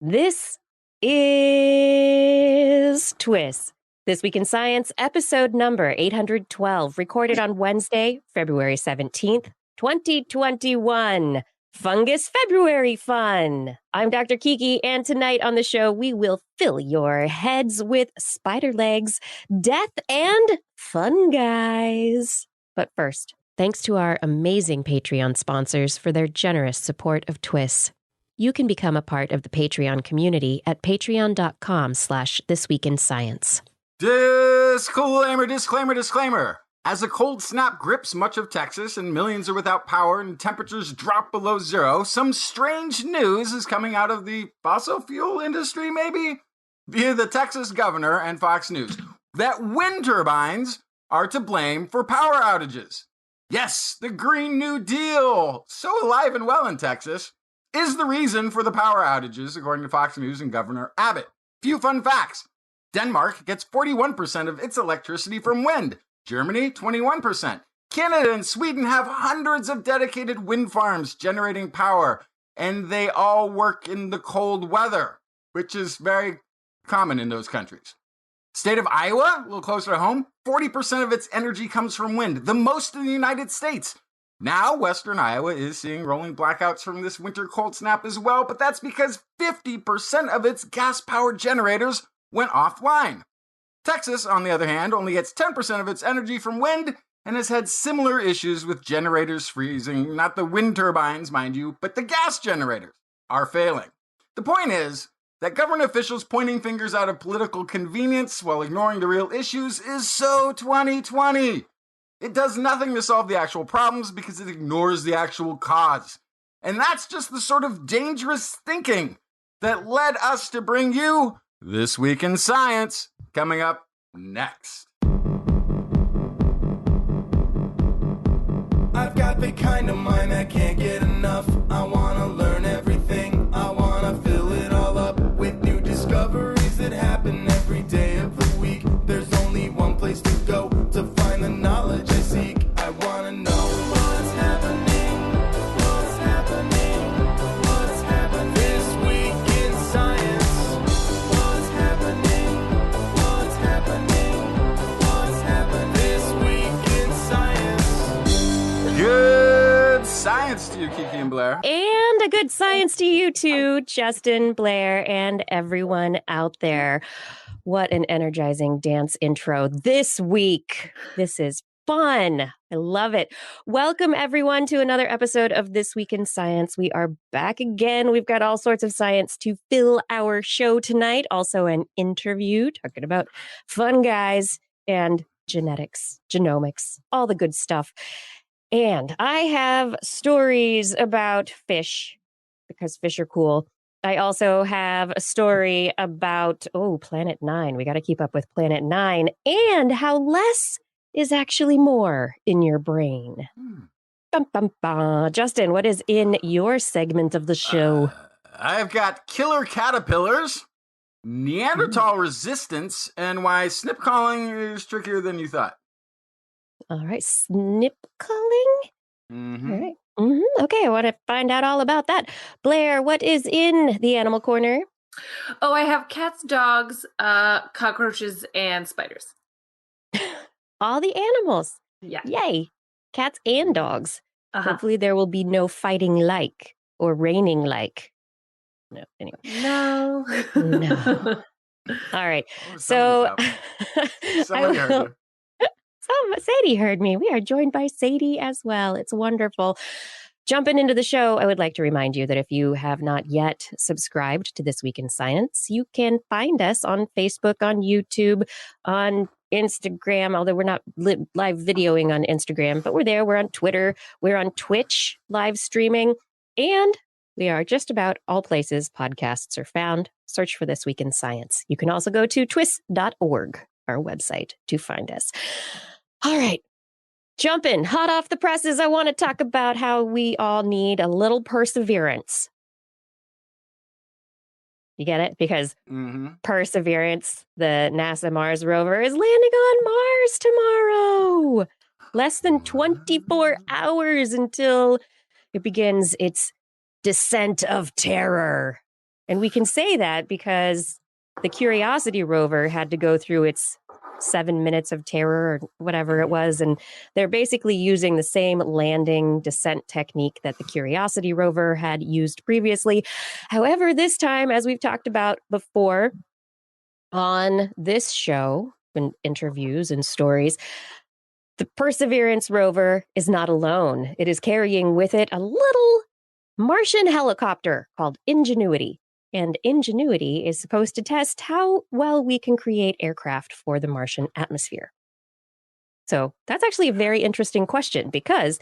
This is TWIS. This Week in Science, episode number 812, recorded on Wednesday, February 17th, 2021. Fungus February Fun. I'm Dr. Kiki, and tonight on the show, we will fill your heads with spider legs, death, and fun guys. But first, thanks to our amazing Patreon sponsors for their generous support of TWIS. You can become a part of the Patreon community at patreon.com/thisweekinscience. Disclaimer. As a cold snap grips much of Texas and millions are without power and temperatures drop below zero, some strange news is coming out of the fossil fuel industry, maybe? Via the Texas governor and Fox News, that wind turbines are to blame for power outages. Yes, the Green New Deal, so alive and well in Texas, is the reason for the power outages, according to Fox News and Governor Abbott. Few fun facts. Denmark gets 41% of its electricity from wind. Germany, 21%. Canada and Sweden have hundreds of dedicated wind farms generating power, and they all work in the cold weather, which is very common in those countries. State of Iowa, a little closer to home, 40% of its energy comes from wind, the most in the United States. Now, Western Iowa is seeing rolling blackouts from this winter cold snap as well, but that's because 50% of its gas-powered generators went offline. Texas, on the other hand, only gets 10% of its energy from wind and has had similar issues with generators freezing. Not the wind turbines, mind you, but the gas generators are failing. The point is that government officials pointing fingers out of political convenience while ignoring the real issues is so 2020. It does nothing to solve the actual problems because it ignores the actual cause. And that's just the sort of dangerous thinking that led us to bring you This Week in Science, coming up next. I've got the kind of mind that can't get enough. I want to learn everything. I want to fill it all up with new discoveries that happen every day of the week. There's only one place to go to find the knowledge I seek. I want to know what's happening, what's happening, what's happening this week in science. What's happening, what's happening, what's happening this week in science. Good science to you, Kiki and Blair. And a good science to you too, Justin, Blair, and everyone out there. What an energizing dance intro this week. This is fun. I love it. Welcome, everyone, to another episode of This Week in Science. We are back again. We've got all sorts of science to fill our show tonight. Also an interview talking about fun guys and genetics, genomics, all the good stuff. And I have stories about fish because fish are cool. I also have a story about, Planet 9. We got to keep up with Planet 9 and how less is actually more in your brain. Bum, bum, bum. Justin, what is in your segment of the show? I've got killer caterpillars, Neanderthal resistance, and why snip calling is trickier than you thought. All right, snip calling? Mm-hmm. All right. Okay, I want to find out all about that. Blair, what is in the animal corner? Oh, I have cats, dogs, cockroaches, and spiders. All the animals. Yeah. Yay. Cats and dogs. Uh-huh. Hopefully there will be no fighting like or raining like. No, anyway. No. No. All right. Oh, So somebody heard you. Sadie heard me. We are joined by Sadie as well. It's wonderful. Jumping into the show, I would like to remind you that if you have not yet subscribed to This Week in Science, you can find us on Facebook, on YouTube, on Instagram, although we're not live videoing on Instagram, but we're there. We're on Twitter. We're on Twitch, live streaming, and we are just about all places podcasts are found. Search for This Week in Science. You can also go to twis.org, our website, to find us. All right. Jumping hot off the presses, I want to talk about how we all need a little perseverance. You get it? Because Perseverance, the NASA Mars rover, is landing on Mars tomorrow. Less than 24 hours until it begins its descent of terror. And we can say that because the Curiosity rover had to go through its 7 minutes of terror or whatever it was. And they're basically using the same landing descent technique that the Curiosity rover had used previously. However, this time, as we've talked about before on this show, in interviews and stories, the Perseverance rover is not alone. It is carrying with it a little Martian helicopter called Ingenuity. And Ingenuity is supposed to test how well we can create aircraft for the Martian atmosphere. So that's actually a very interesting question because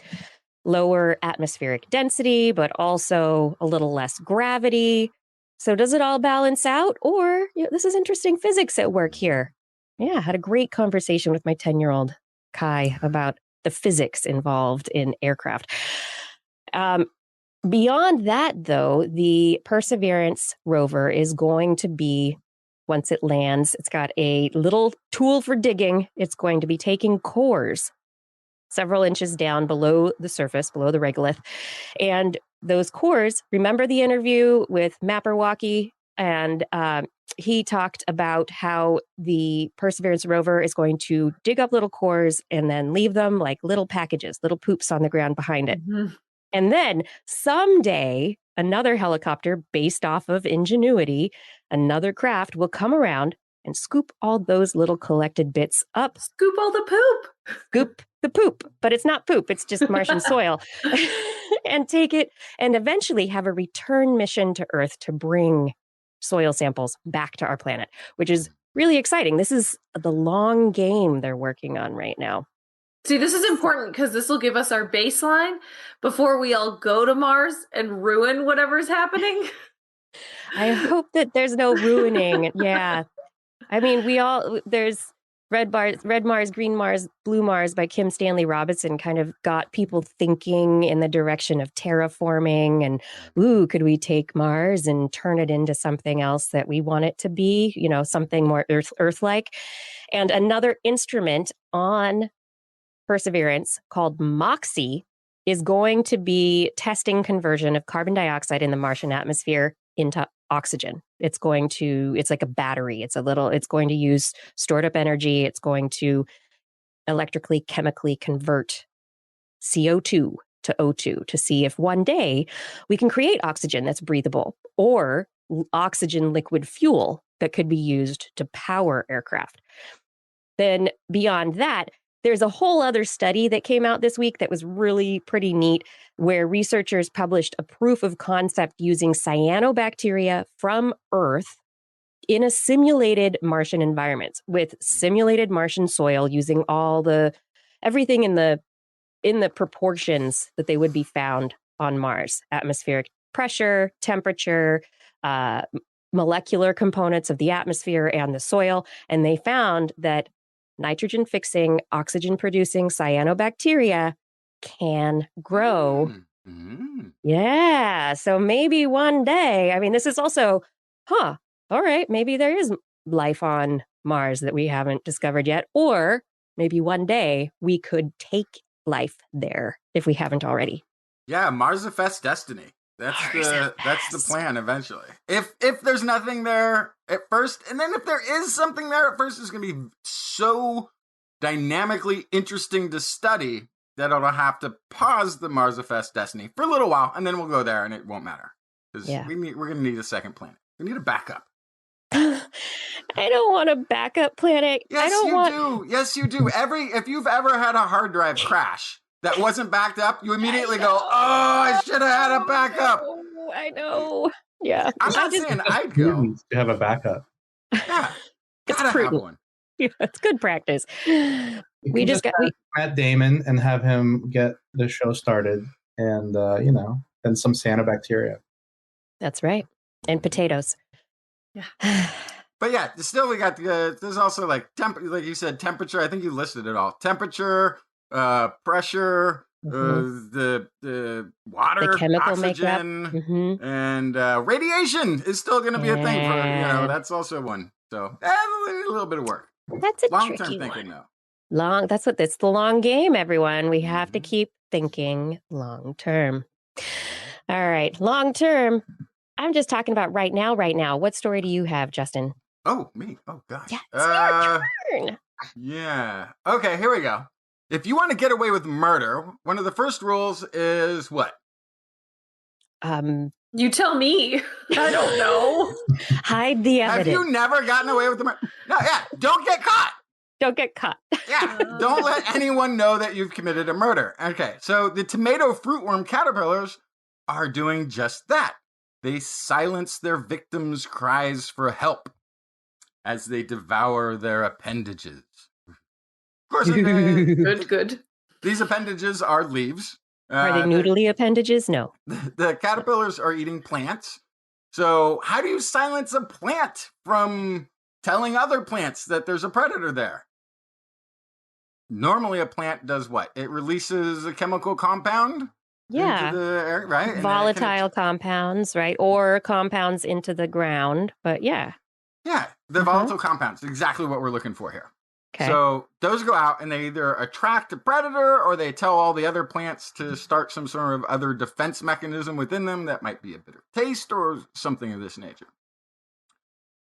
lower atmospheric density, but also a little less gravity. So does it all balance out? Or this is interesting physics at work here. Yeah, I had a great conversation with my 10-year-old Kai about the physics involved in aircraft. Beyond that, though, the Perseverance rover is going to be, once it lands, it's got a little tool for digging. It's going to be taking cores several inches down below the surface, below the regolith. And those cores, remember the interview with Mapperwocky? And he talked about how the Perseverance rover is going to dig up little cores and then leave them like little packages, little poops on the ground behind it. Mm-hmm. And then someday, another helicopter based off of Ingenuity, another craft will come around and scoop all those little collected bits up. Scoop all the poop. Scoop the poop. But it's not poop. It's just Martian soil. And take it and eventually have a return mission to Earth to bring soil samples back to our planet, which is really exciting. This is the long game they're working on right now. See, this is important because this will give us our baseline before we all go to Mars and ruin whatever's happening. I hope that there's no ruining. Yeah. I mean, there's Red Mars, Green Mars, Blue Mars by Kim Stanley Robinson kind of got people thinking in the direction of terraforming and, could we take Mars and turn it into something else that we want it to be, something more Earth-like. And another instrument on Perseverance called MOXIE is going to be testing conversion of carbon dioxide in the Martian atmosphere into oxygen. It's like a battery. It's going to use stored up energy. It's going to electrically, chemically convert CO2 to O2 to see if one day we can create oxygen that's breathable or oxygen liquid fuel that could be used to power aircraft. Then beyond that, there's a whole other study that came out this week that was really pretty neat, where researchers published a proof of concept using cyanobacteria from Earth in a simulated Martian environment with simulated Martian soil using everything in the proportions that they would be found on Mars: atmospheric pressure, temperature, molecular components of the atmosphere and the soil. And they found that nitrogen-fixing, oxygen-producing cyanobacteria can grow. Mm-hmm. Yeah, so maybe one day, I mean, this is also, all right, maybe there is life on Mars that we haven't discovered yet, or maybe one day we could take life there if we haven't already. Yeah, Mars-ifest destiny. That's the plan eventually. If there's nothing there at first, and then if there is something there at first, it's going to be so dynamically interesting to study that it'll have to pause the Mars-ifest destiny for a little while, and then we'll go there, and it won't matter. Because we're going to need a second planet. We need a backup. I don't want a backup planet. Yes, do. Yes, you do. If you've ever had a hard drive crash that wasn't backed up, you immediately go, I should have had a backup. I know. Yeah. I'm not saying I'd go. To have a backup. Yeah. It's gotta prudent. have one. Yeah, it's good practice. We just got Matt Damon and have him get the show started and, then some cyanobacteria. That's right. And potatoes. Yeah. But yeah, still we got there's also like like you said, temperature. I think you listed it all. Temperature, pressure, the water, the chemical oxygen, and radiation is still going to be a thing for that's also one. So a little bit of work. That's a long-term tricky thinking one. though. It's the long game, everyone. We have to keep thinking long term. All right, long term. I'm just talking about right now. What story do you have, Justin? Oh, me. Oh, gosh. Yeah, it's your turn. Yeah. Okay, here we go. If you want to get away with murder, one of the first rules is what? You tell me. I don't know. Hide the evidence. Have you never gotten away with the murder? No, yeah. Don't get caught. Don't get caught. Yeah. Don't let anyone know that you've committed a murder. Okay. So the tomato fruitworm caterpillars are doing just that. They silence their victims' cries for help as they devour their appendages. Of course, Good. These appendages are leaves. Are they noodly appendages? No. The caterpillars are eating plants. So how do you silence a plant from telling other plants that there's a predator there? Normally a plant does what? It releases a chemical compound Yeah. into the air, right? Volatile compounds, right? Or compounds into the ground. But yeah. Yeah, the volatile compounds. Exactly what we're looking for here. Okay. So those go out and they either attract a predator or they tell all the other plants to start some sort of other defense mechanism within them that might be a bitter taste or something of this nature.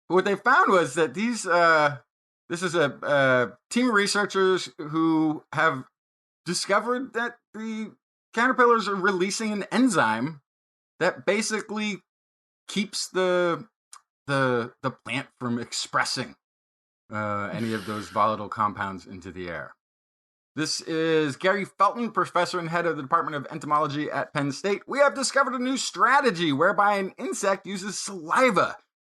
But what they found was that this is a team of researchers who have discovered that the caterpillars are releasing an enzyme that basically keeps the plant from expressing any of those volatile compounds into the air. This is Gary Felton, professor and head of the Department of Entomology at Penn State. We have discovered a new strategy whereby an insect uses saliva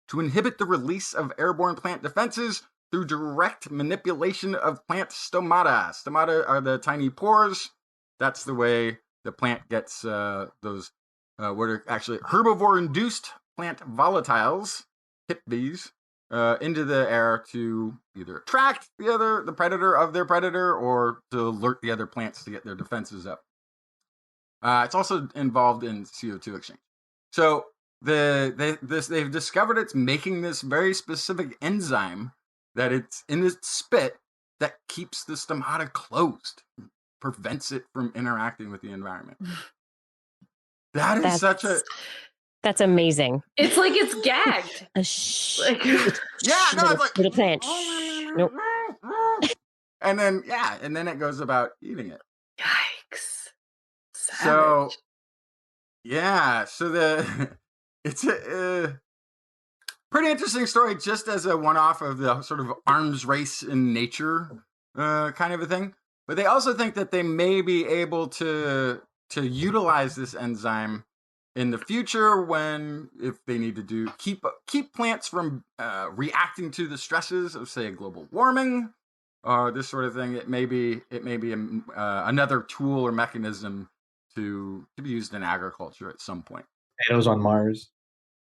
to inhibit the release of airborne plant defenses through direct manipulation of plant stomata. Stomata are the tiny pores. That's the way the plant gets those what are actually herbivore-induced plant volatiles, HIPVs, into the air to either attract the predator of their predator or to alert the other plants to get their defenses up. It's also involved in CO2 exchange. So they've discovered it's making this very specific enzyme that it's in its spit that keeps the stomata closed, prevents it from interacting with the environment. That's amazing. It's like it's gagged. Little plant. Nope. And then it goes about eating it. Yikes. Savage. So it's a pretty interesting story, just as a one-off of the sort of arms race in nature kind of a thing. But they also think that they may be able to utilize this enzyme in the future if they need to keep plants from reacting to the stresses of, say, global warming or this sort of thing. It may be another tool or mechanism to be used in agriculture at some point. Potatoes on Mars.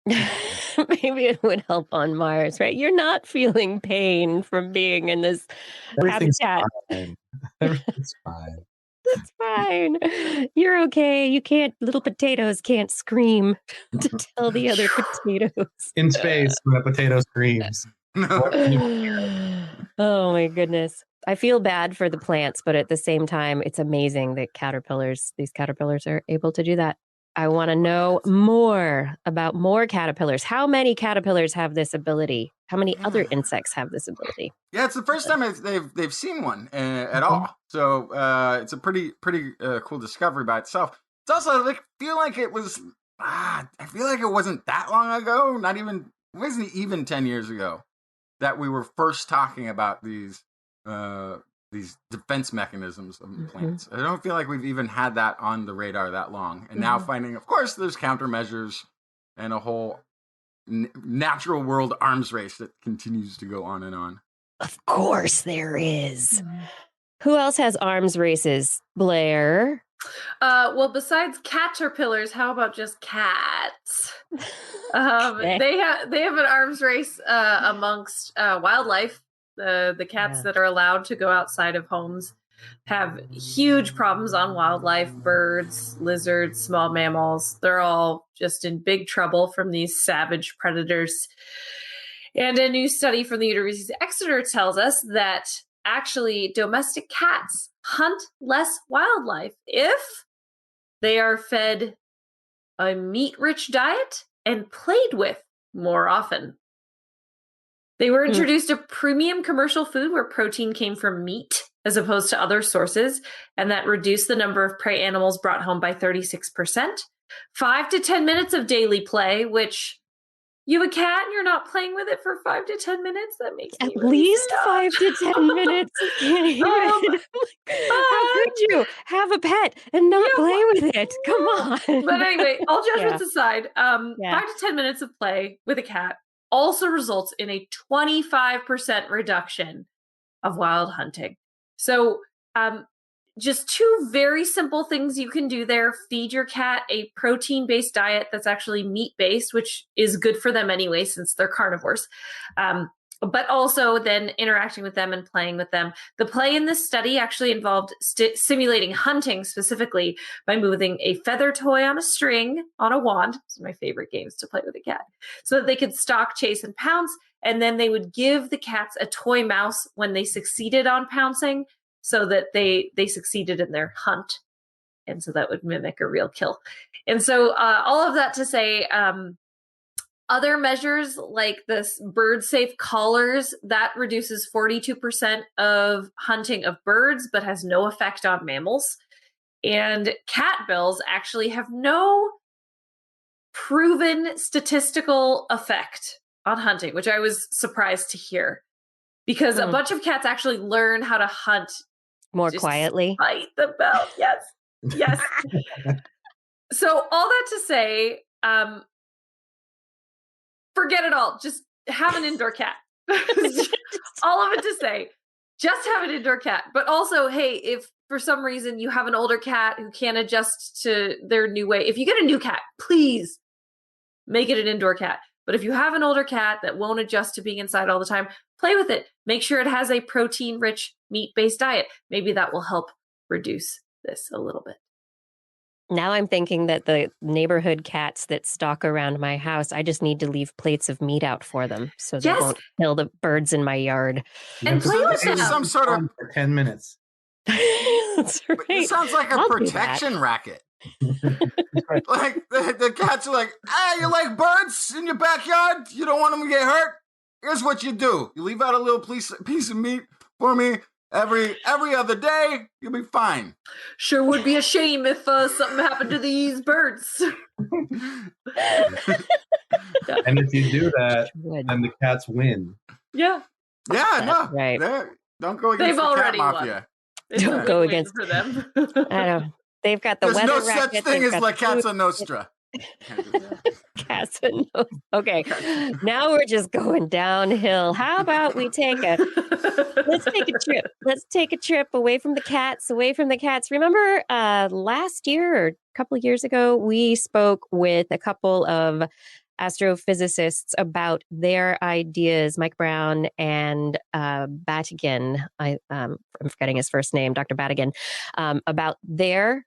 Maybe it would help on Mars, right? You're not feeling pain from being in this habitat. Fine. Everything's fine. It's fine. You're okay. Little potatoes can't scream to tell the other potatoes. In space, when a potato screams. Oh my goodness. I feel bad for the plants, but at the same time, it's amazing that these caterpillars are able to do that. I want to know more about more caterpillars. How many caterpillars have this ability? How many other insects have this ability? Yeah, it's the first time they've seen one at all. So it's a pretty cool discovery by itself. It's also I feel like it wasn't that long ago. It wasn't even 10 years ago that we were first talking about these defense mechanisms of plants. I don't feel like we've even had that on the radar that long. And now finding, of course, there's countermeasures and a whole natural world arms race that continues to go on and on. Of course there is. Who else has arms races? Blair? Well, besides caterpillars, how about just cats? They have an arms race amongst wildlife. The cats that are allowed to go outside of homes have huge problems on wildlife, birds, lizards, small mammals. They're all just in big trouble from these savage predators. And a new study from the University of Exeter tells us that actually domestic cats hunt less wildlife if they are fed a meat-rich diet and played with more often. They were introduced to premium commercial food where protein came from meat as opposed to other sources, and that reduced the number of prey animals brought home by 36%. 5 to 10 minutes of daily play, which you have a cat and you're not playing with it for 5 to 10 minutes? That makes me At really least sad. 5 to 10 minutes. I can't even. How could you have a pet and not play with it? Come on. But anyway, all judgments aside, 5 to 10 minutes of play with a cat also results in a 25% reduction of wild hunting. So just two very simple things you can do there. Feed your cat a protein-based diet that's actually meat-based, which is good for them anyway, since they're carnivores. But also then interacting with them and playing with them. The play in this study actually involved simulating hunting specifically by moving a feather toy on a string on a wand. These are my favorite games to play with a cat. So that they could stalk, chase, and pounce. And then they would give the cats a toy mouse when they succeeded on pouncing, so that they succeeded in their hunt. And so that would mimic a real kill. And so all of that to say, other measures like this bird safe collars, that reduces 42% of hunting of birds, but has no effect on mammals. And cat bells actually have no proven statistical effect on hunting, which I was surprised to hear. Because a bunch of cats actually learn how to hunt more quietly. Despite the bell. Yes. Yes. So all that to say, forget it all. Just have an indoor cat. All of it to say, just have an indoor cat. But also, hey, if for some reason you have an older cat who can't adjust to their new way, if you get a new cat, please make it an indoor cat. But if you have an older cat that won't adjust to being inside all the time, play with it. Make sure it has a protein-rich, meat-based diet. Maybe that will help reduce this a little bit. Now I'm thinking that the neighborhood cats that stalk around my house, I just need to leave plates of meat out for them so they won't kill the birds in my yard. And play with them. Some sort of for 10 minutes. That's right. It sounds like a I'll protection racket. Like the cats are like, hey, you like birds in your backyard? You don't want them to get hurt? Here's what you do. You leave out a little piece of meat for me every other day. You'll be fine. Sure would be a shame if something happened to these birds. And if you do that, then the cats win. Yeah. Yeah, no. Right. Don't go against They've the already cat mafia. Don't go against for them. I know. They've got the There's weather no such racket, thing they've as got La the Casa food. Nostra. Casa Nostra. Okay, now we're just going downhill. How about let's take a trip. Let's take a trip away from the cats, Remember last year or a couple of years ago, we spoke with a couple of astrophysicists about their ideas, Mike Brown and Battigan. I'm forgetting his first name, Dr. Battigan, about their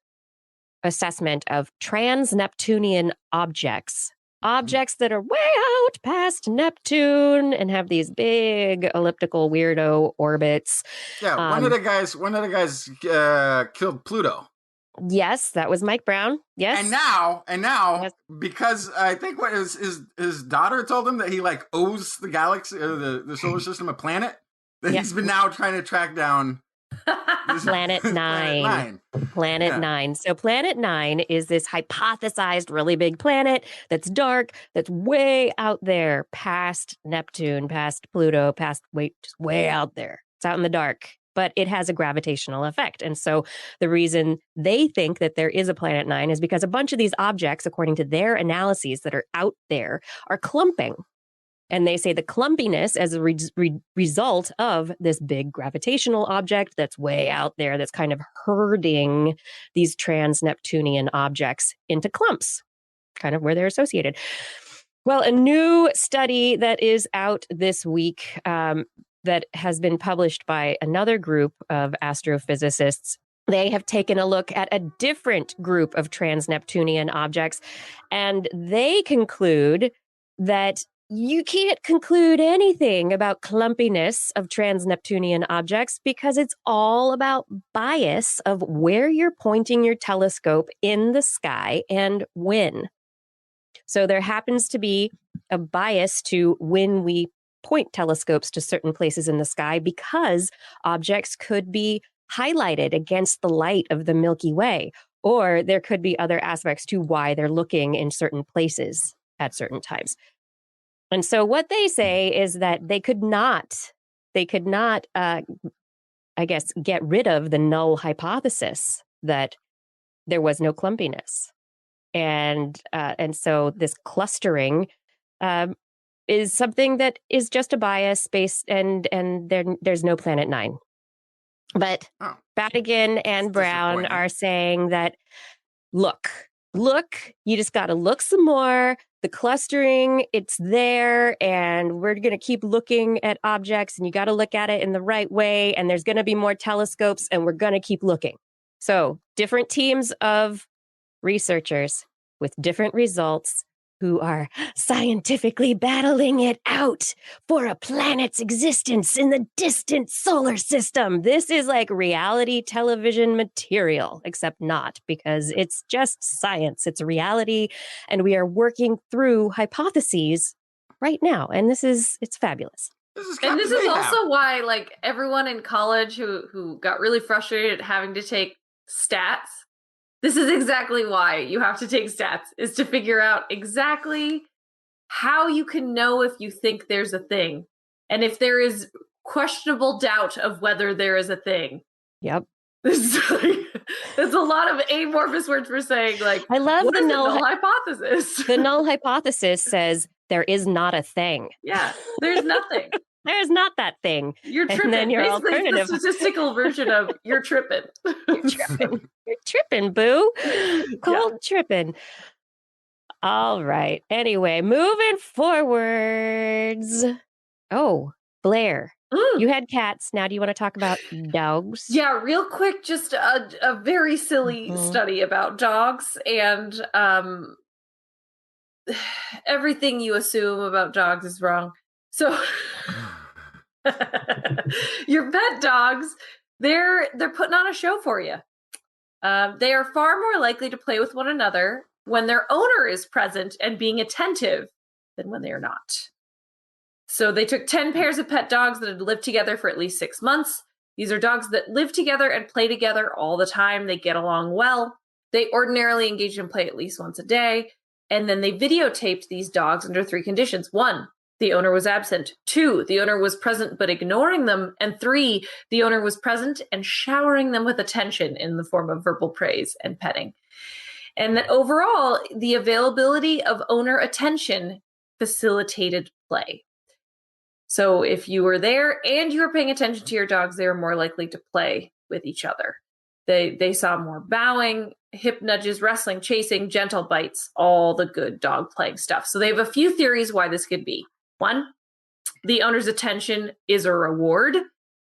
assessment of trans-Neptunian objects that are way out past Neptune and have these big elliptical weirdo orbits. Yeah, one of the guys killed Pluto. Yes, that was Mike Brown. Yes. And now, Yes. because I think what his daughter told him that he like owes the galaxy or the solar system a planet, that he's been now trying to track down Planet 9. Planet 9. So Planet 9 is this hypothesized really big planet that's dark, that's way out there past Neptune, past Pluto, just way out there. It's out in the dark, but it has a gravitational effect. And so the reason they think that there is a Planet 9 is because a bunch of these objects, according to their analyses that are out there, are clumping. And they say the clumpiness as a result of this big gravitational object that's way out there, that's kind of herding these trans-Neptunian objects into clumps, kind of where they're associated. Well, a new study that is out this week that has been published by another group of astrophysicists, they have taken a look at a different group of trans-Neptunian objects, and they conclude that you can't conclude anything about clumpiness of trans-Neptunian objects because it's all about bias of where you're pointing your telescope in the sky and when. So there happens to be a bias to when we point telescopes to certain places in the sky because objects could be highlighted against the light of the Milky Way, or there could be other aspects to why they're looking in certain places at certain times. And so what they say is that they could not, I guess, get rid of the null hypothesis that there was no clumpiness. And so this clustering is something that is just a bias based, and there's no Planet Nine. But Battigan and Brown are saying that, look, you just got to look some more. The clustering, it's there, and we're going to keep looking at objects, and you got to look at it in the right way, and there's going to be more telescopes, and we're going to keep looking. So different teams of researchers with different results who are scientifically battling it out for a planet's existence in the distant solar system. This is like reality television material, except not, because it's just science. It's reality, and we are working through hypotheses right now. And it's fabulous. This is also why, like, everyone in college who got really frustrated at having to take stats, this is exactly why you have to take stats, is to figure out exactly how you can know if you think there's a thing. And if there is questionable doubt of whether there is a thing. Yep. There's a lot of amorphous words for saying, like, I love the null hypothesis. The null hypothesis says there is not a thing. Yeah, there's nothing. There's not that thing. You're tripping. And then your basically, alternative. it's the statistical version of you're tripping. You're tripping, boo. Cold tripping. All right. Anyway, moving forwards. Oh, Blair, you had cats. Now do you want to talk about dogs? Yeah, real quick, just a very silly study about dogs, and everything you assume about dogs is wrong. So your pet dogs, they're putting on a show for you. They are far more likely to play with one another when their owner is present and being attentive than when they are not. So they took 10 pairs of pet dogs that had lived together for at least 6 months. These are dogs that live together and play together all the time. They get along well. They ordinarily engage in play at least once a day. And then they videotaped these dogs under 3 conditions. 1, the owner was absent. 2, the owner was present but ignoring them. And 3, the owner was present and showering them with attention in the form of verbal praise and petting. And that overall, the availability of owner attention facilitated play. So if you were there and you were paying attention to your dogs, they were more likely to play with each other. They saw more bowing, hip nudges, wrestling, chasing, gentle bites, all the good dog playing stuff. So they have a few theories why this could be. 1, the owner's attention is a reward,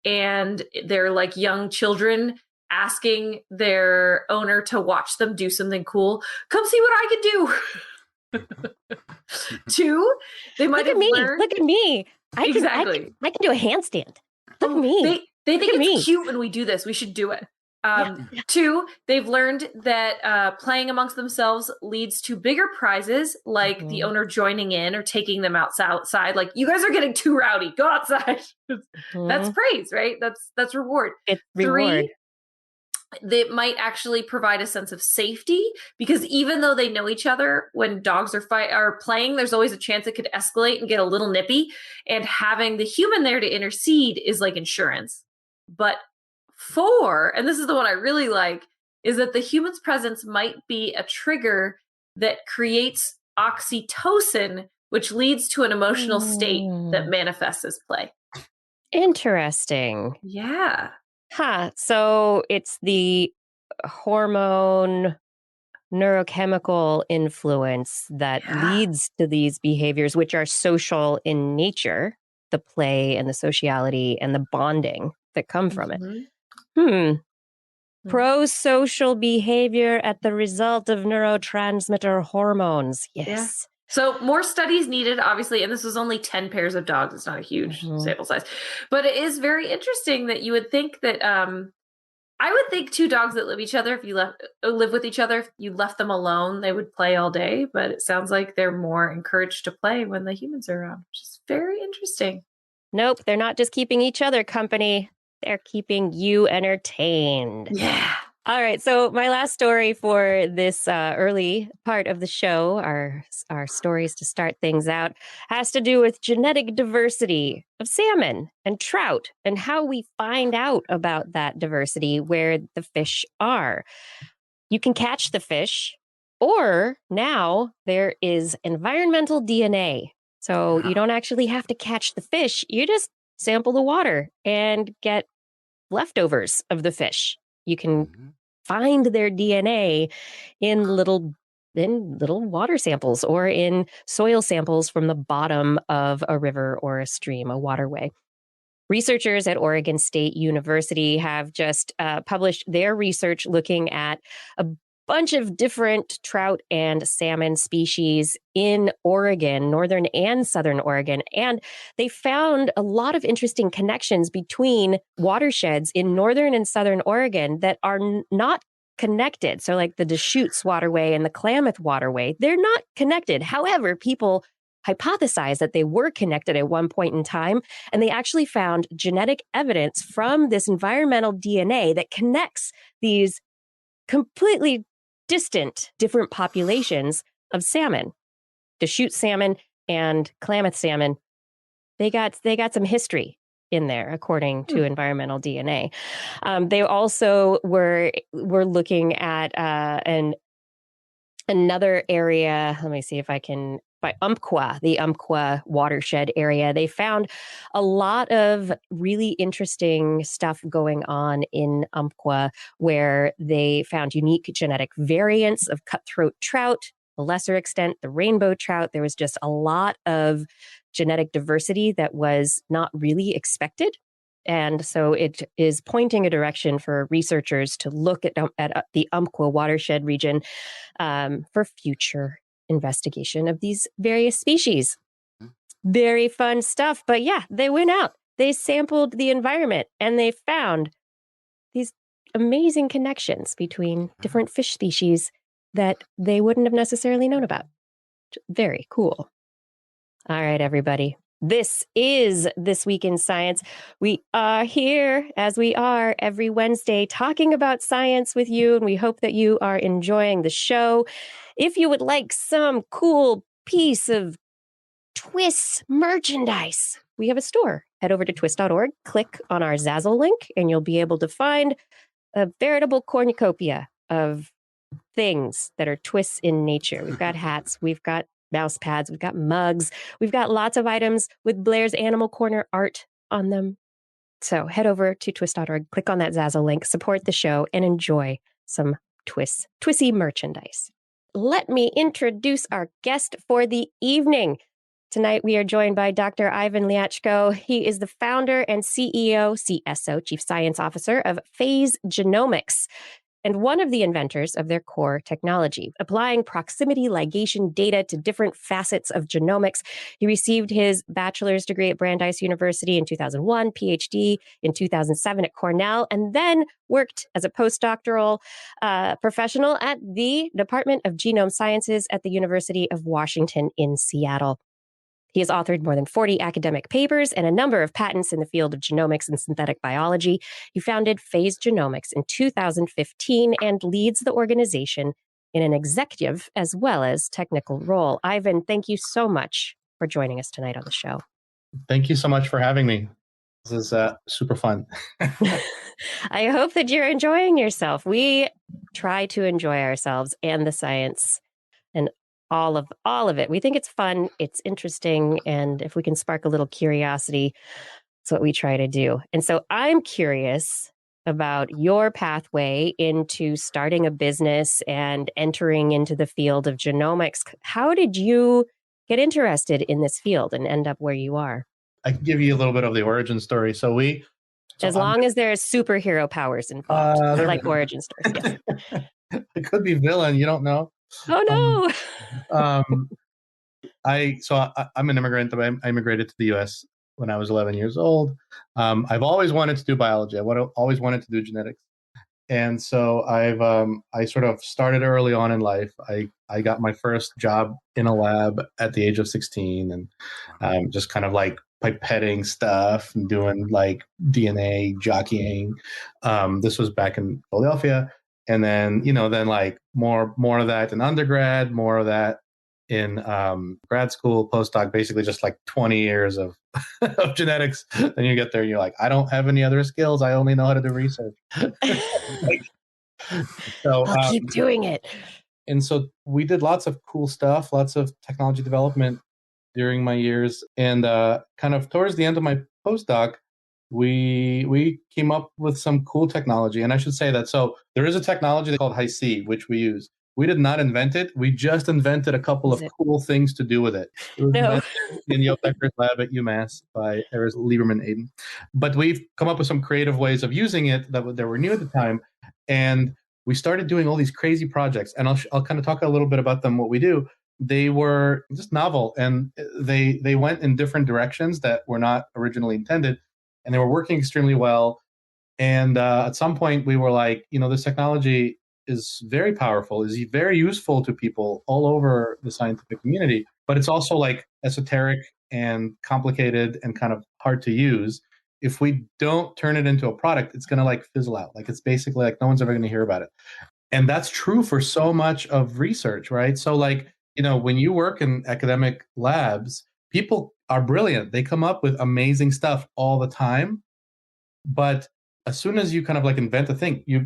and they're like young children asking their owner to watch them do something cool. Come see what I can do. 2, they might have learned. Look at me. I can do a handstand. Look at me. They think it's cute when we do this. We should do it. 2, they've learned that playing amongst themselves leads to bigger prizes, like the owner joining in or taking them outside. Like, you guys are getting too rowdy. Go outside. That's praise, right? That's reward. It's reward. 3, they might actually provide a sense of safety, because even though they know each other, when dogs are playing, there's always a chance it could escalate and get a little nippy. And having the human there to intercede is like insurance. But 4, and this is the one I really like, is that the human's presence might be a trigger that creates oxytocin, which leads to an emotional state that manifests as play. Interesting. Yeah. So it's the hormone neurochemical influence that leads to these behaviors, which are social in nature, the play and the sociality and the bonding that come from it. Pro-social behavior at the result of neurotransmitter hormones. Yes. Yeah. So more studies needed, obviously, and this was only 10 pairs of dogs. It's not a huge sample size. But it is very interesting that you would think that I would think two dogs that live with each other, if you left them alone, they would play all day. But it sounds like they're more encouraged to play when the humans are around, which is very interesting. Nope, they're not just keeping each other company. They're keeping you entertained. Yeah. All right. So my last story for this early part of the show, our stories to start things out, has to do with genetic diversity of salmon and trout and how we find out about that diversity where the fish are. You can catch the fish, or now there is environmental DNA. So you don't actually have to catch the fish. You just sample the water and get leftovers of the fish. You can find their DNA in little water samples or in soil samples from the bottom of a river or a stream, a waterway. Researchers at Oregon State University have just published their research looking at a bunch of different trout and salmon species in Oregon, northern and southern Oregon. And they found a lot of interesting connections between watersheds in northern and southern Oregon that are not connected. So like the Deschutes waterway and the Klamath waterway, they're not connected. However, people hypothesized that they were connected at one point in time, and they actually found genetic evidence from this environmental DNA that connects these completely distant different populations of salmon. Deschutes salmon and Klamath salmon, they got some history in there, according to environmental DNA. They also were looking at another area. Let me see if I can. By Umpqua, the Umpqua watershed area, they found a lot of really interesting stuff going on in Umpqua, where they found unique genetic variants of cutthroat trout, to a lesser extent, the rainbow trout. There was just a lot of genetic diversity that was not really expected. And so it is pointing a direction for researchers to look at the Umpqua watershed region for future investigation of these various species. Very fun stuff. But yeah, they went out, they sampled the environment, and they found these amazing connections between different fish species that they wouldn't have necessarily known about. Very cool. All right, everybody. This is This Week in Science. We are here, as we are every Wednesday, talking about science with you, and we hope that you are enjoying the show. If you would like some cool piece of TWIS merchandise, we have a store. Head over to twis.org, click on our Zazzle link, and you'll be able to find a veritable cornucopia of things that are TWIS in nature. We've got hats, we've got mouse pads, we've got mugs, we've got lots of items with Blair's Animal Corner art on them. So head over to twis.org, click on that Zazzle link, support the show, and enjoy some TWISy merchandise. Let me introduce our guest for the evening. Tonight, we are joined by Dr. Ivan Liachko. He is the founder and CSO, Chief Science Officer of Phase Genomics, and one of the inventors of their core technology, applying proximity ligation data to different facets of genomics. He received his bachelor's degree at Brandeis University in 2001, PhD in 2007 at Cornell, and then worked as a postdoctoral professional at the Department of Genome Sciences at the University of Washington in Seattle. He has authored more than 40 academic papers and a number of patents in the field of genomics and synthetic biology. He founded Phase Genomics in 2015 and leads the organization in an executive as well as technical role. Ivan, thank you so much for joining us tonight on the show. Thank you so much for having me. This is super fun. I hope that you're enjoying yourself. We try to enjoy ourselves and the science and all of it. We think it's fun, it's interesting, and if we can spark a little curiosity, that's what we try to do. And so I'm curious about your pathway into starting a business and entering into the field of genomics. How did you get interested in this field and end up where you are? I can give you a little bit of the origin story. As long as there's superhero powers involved, like origin stories. Yes. It could be villain, you don't know. Oh no! I'm an immigrant. I immigrated to the U.S. when I was 11 years old. I've always wanted to do biology. Always wanted to do genetics. And so I sort of started early on in life. I got my first job in a lab at the age of 16, and just kind of like pipetting stuff and doing like DNA jockeying. This was back in Philadelphia, and then then like more of that in undergrad, more of that in grad school, postdoc, basically just like 20 years of of genetics. Then you get there and you're like, I don't have any other skills. I only know how to do research. So I'll keep doing it. And so we did lots of cool stuff, lots of technology development during my years. And kind of towards the end of my postdoc, we came up with some cool technology. And I should say that, so there is a technology called Hi-C, which we use. We did not invent it. We just invented a couple of cool things to do with it. It was invented in Joop Decker's lab at UMass by Eris Lieberman Aiden. But we've come up with some creative ways of using it that were new at the time. And we started doing all these crazy projects. And I'll kind of talk a little bit about them, what we do. They were just novel, and they went in different directions that were not originally intended. And they were working extremely well. And at some point, we were like, this technology is very powerful, is very useful to people all over the scientific community, but it's also like esoteric and complicated and kind of hard to use. If we don't turn it into a product, it's going to like fizzle out. Like it's basically like no one's ever going to hear about it. And that's true for so much of research, right? So like, when you work in academic labs, people are brilliant. They come up with amazing stuff all the time. But as soon as you kind of like invent a thing, you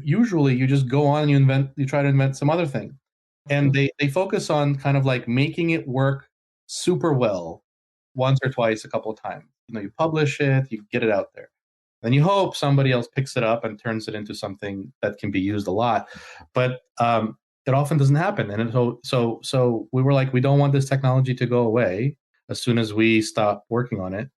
just go on and you try to invent some other thing. And they focus on kind of like making it work super well once or twice, a couple of times. You publish it, you get it out there. Then you hope somebody else picks it up and turns it into something that can be used a lot. But it often doesn't happen. And so we were like, we don't want this technology to go away as soon as we stop working on it.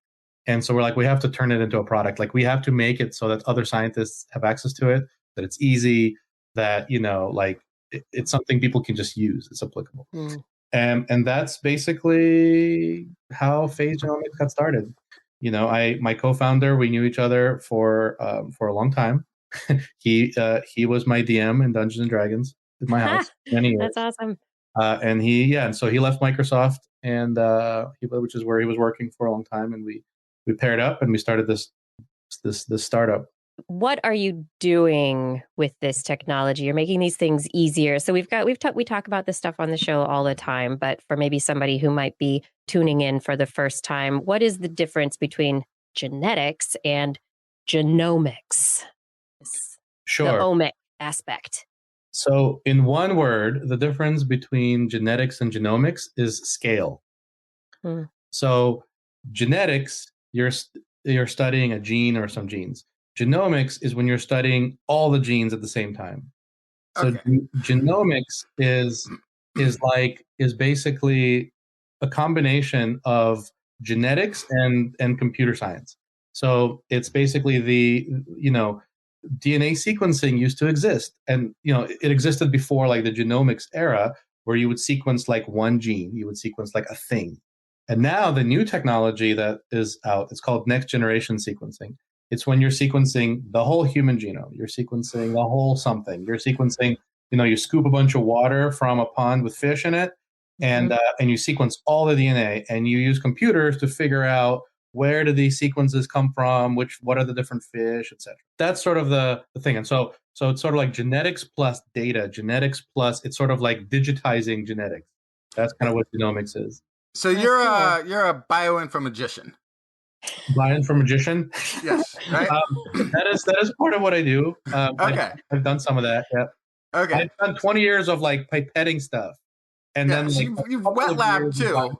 And so we're like, we have to turn it into a product. Like we have to make it so that other scientists have access to it, that it's easy, that, like it's something people can just use. It's applicable. And that's basically how Phase Genomics got started. My co-founder, we knew each other for a long time. He was my DM in Dungeons and Dragons at my house many years. That's awesome. And so he left Microsoft, and which is where he was working for a long time, and we paired up and we started this startup. What are you doing with this technology? You're making these things easier. So we talk about this stuff on the show all the time, but for maybe somebody who might be tuning in for the first time, what is the difference between genetics and genomics? Sure. The omic aspect. So in one word, the difference between genetics and genomics is scale. So genetics, you're studying a gene or some genes. Genomics is when you're studying all the genes at the same time. So genomics is basically a combination of genetics and computer science. So it's basically DNA sequencing used to exist, and it existed before like the genomics era, where you would sequence like one gene, you would sequence like a thing. And now the new technology that is out, it's called next generation sequencing. It's when you're sequencing the whole human genome. You're sequencing the whole something. You're sequencing, you scoop a bunch of water from a pond with fish in it, and you sequence all the DNA, and you use computers to figure out where do these sequences come from, what are the different fish, etc. That's sort of the thing. And so it's sort of like genetics plus data, genetics plus, it's sort of like digitizing genetics. That's kind of what genomics is. So you're a bioinformatician. Bioinformatician? Yes, right? That is part of what I do. Okay. I've done some of that, yeah. Okay. I've done 20 years of like pipetting stuff. And then so like, you've wet lab too.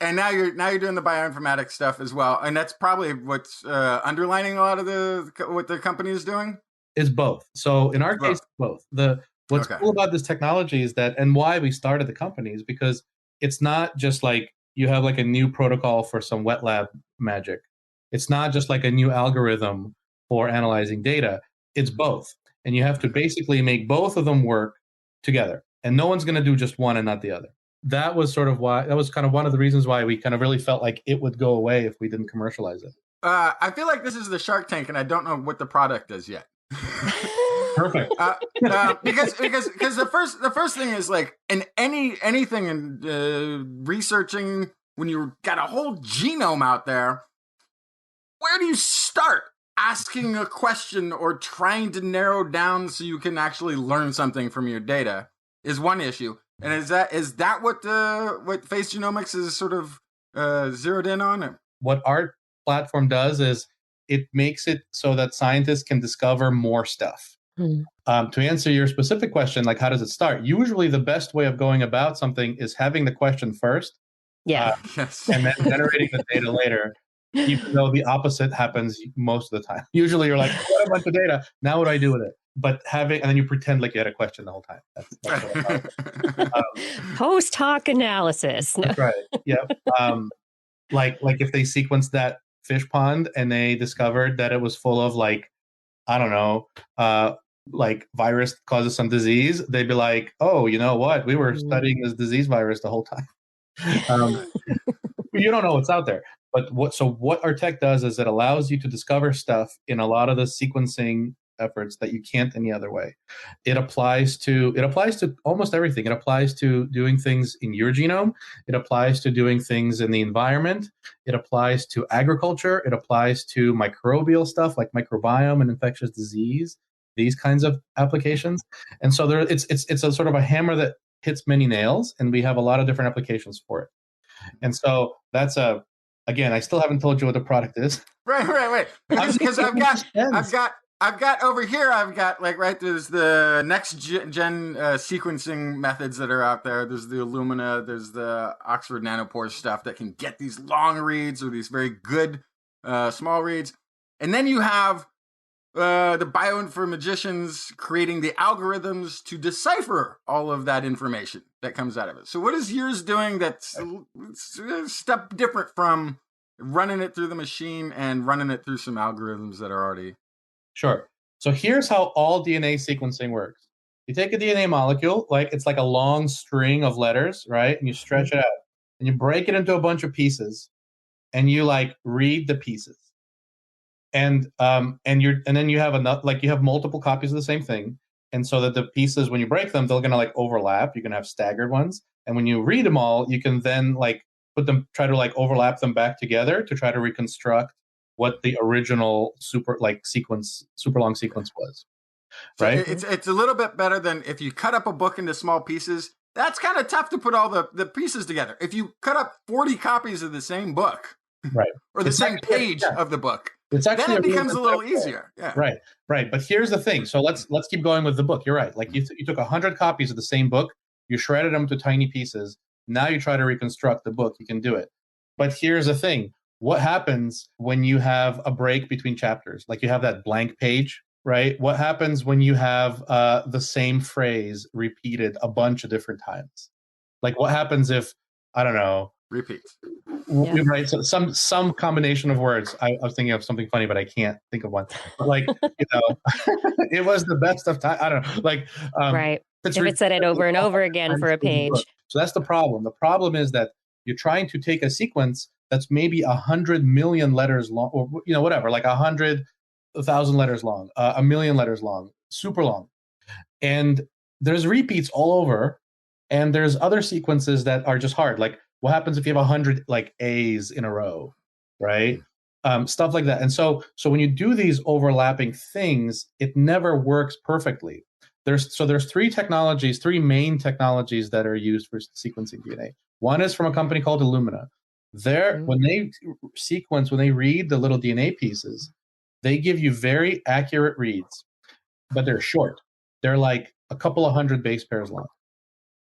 And now you're doing the bioinformatics stuff as well. And that's probably what's underlining a lot of what the company is doing? Is both. So in our case, both. What's cool about this technology is that, and why we started the company, is because it's not just like you have like a new protocol for some wet lab magic. It's not just like a new algorithm for analyzing data. It's both. And you have to basically make both of them work together. And no one's going to do just one and not the other. That was kind of one of the reasons why we kind of really felt like it would go away if we didn't commercialize it. I feel like this is the Shark Tank, and I don't know what the product is yet. Perfect. Because the first thing is like in anything in researching when you've got a whole genome out there, where do you start asking a question or trying to narrow down so you can actually learn something from your data is one issue. And is that what Face Genomics is sort of zeroed in on? What our platform does is it makes it so that scientists can discover more stuff. To answer your specific question, like how does it start? Usually the best way of going about something is having the question first, Yes. and then generating the data later, even though the opposite happens most of the time. Usually you're like, I got a bunch of data, now what do I do with it? But and then you pretend like you had a question the whole time. That's what Post hoc analysis. That's right. Yeah. Like if they sequenced that fish pond and they discovered that it was full of like, I don't know, like virus causes some disease, they'd be like, oh, you know what? We were studying this disease virus the whole time. You don't know what's out there. But what our tech does is it allows you to discover stuff in a lot of the sequencing efforts that you can't any other way. It applies to almost everything. It applies to doing things in your genome. It applies to doing things in the environment. It applies to agriculture. It applies to microbial stuff like microbiome and infectious disease, these kinds of applications. And so it's a sort of a hammer that hits many nails, and we have a lot of different applications for it. And so that's again, I still haven't told you what the product is. Right. Because I've got over here, there's the next gen sequencing methods that are out there. There's the Illumina, there's the Oxford Nanopore stuff that can get these long reads or these very good small reads. And then you have the bioinformaticians creating the algorithms to decipher all of that information that comes out of it. So what is yours doing that's a step different from running it through the machine and running it through some algorithms that are already... Sure. So here's how all DNA sequencing works. You take a DNA molecule, it's like a long string of letters, right? And you stretch it out and you break it into a bunch of pieces and you read the pieces. And then you have you have multiple copies of the same thing. And so that the pieces, when you break them, they're going to overlap. You can have staggered ones. And when you read them all, you can then try to overlap them back together to try to reconstruct what the original super long sequence was. Right? So it's a little bit better than if you cut up a book into small pieces. That's kind of tough to put all the pieces together. If you cut up 40 copies of the same book, right, or the same page of the book, then it becomes a little easier. Yeah. Right. But here's the thing. So let's keep going with the book. You're right. You took 100 copies of the same book, you shredded them to tiny pieces. Now you try to reconstruct the book. You can do it. But here's the thing. What happens when you have a break between chapters? You have that blank page, right? What happens when you have the same phrase repeated a bunch of different times? What happens if, I don't know, repeat? Yeah. Right. So some combination of words. I was thinking of something funny, but I can't think of one. But it was the best of time. I don't know. Right. If it said it over and over again for a page. So that's the problem. The problem is that you're trying to take a sequence that's maybe 100 million letters long, or whatever, 100,000 letters long, 1 million letters long, super long, and there's repeats all over, and there's other sequences that are just hard. What happens if you have 100 A's in a row, right? Stuff like that. And so when you do these overlapping things, it never works perfectly. There's three main technologies that are used for sequencing DNA. One is from a company called Illumina. When they read the little DNA pieces, they give you very accurate reads, but they're short. They're a couple of hundred base pairs long,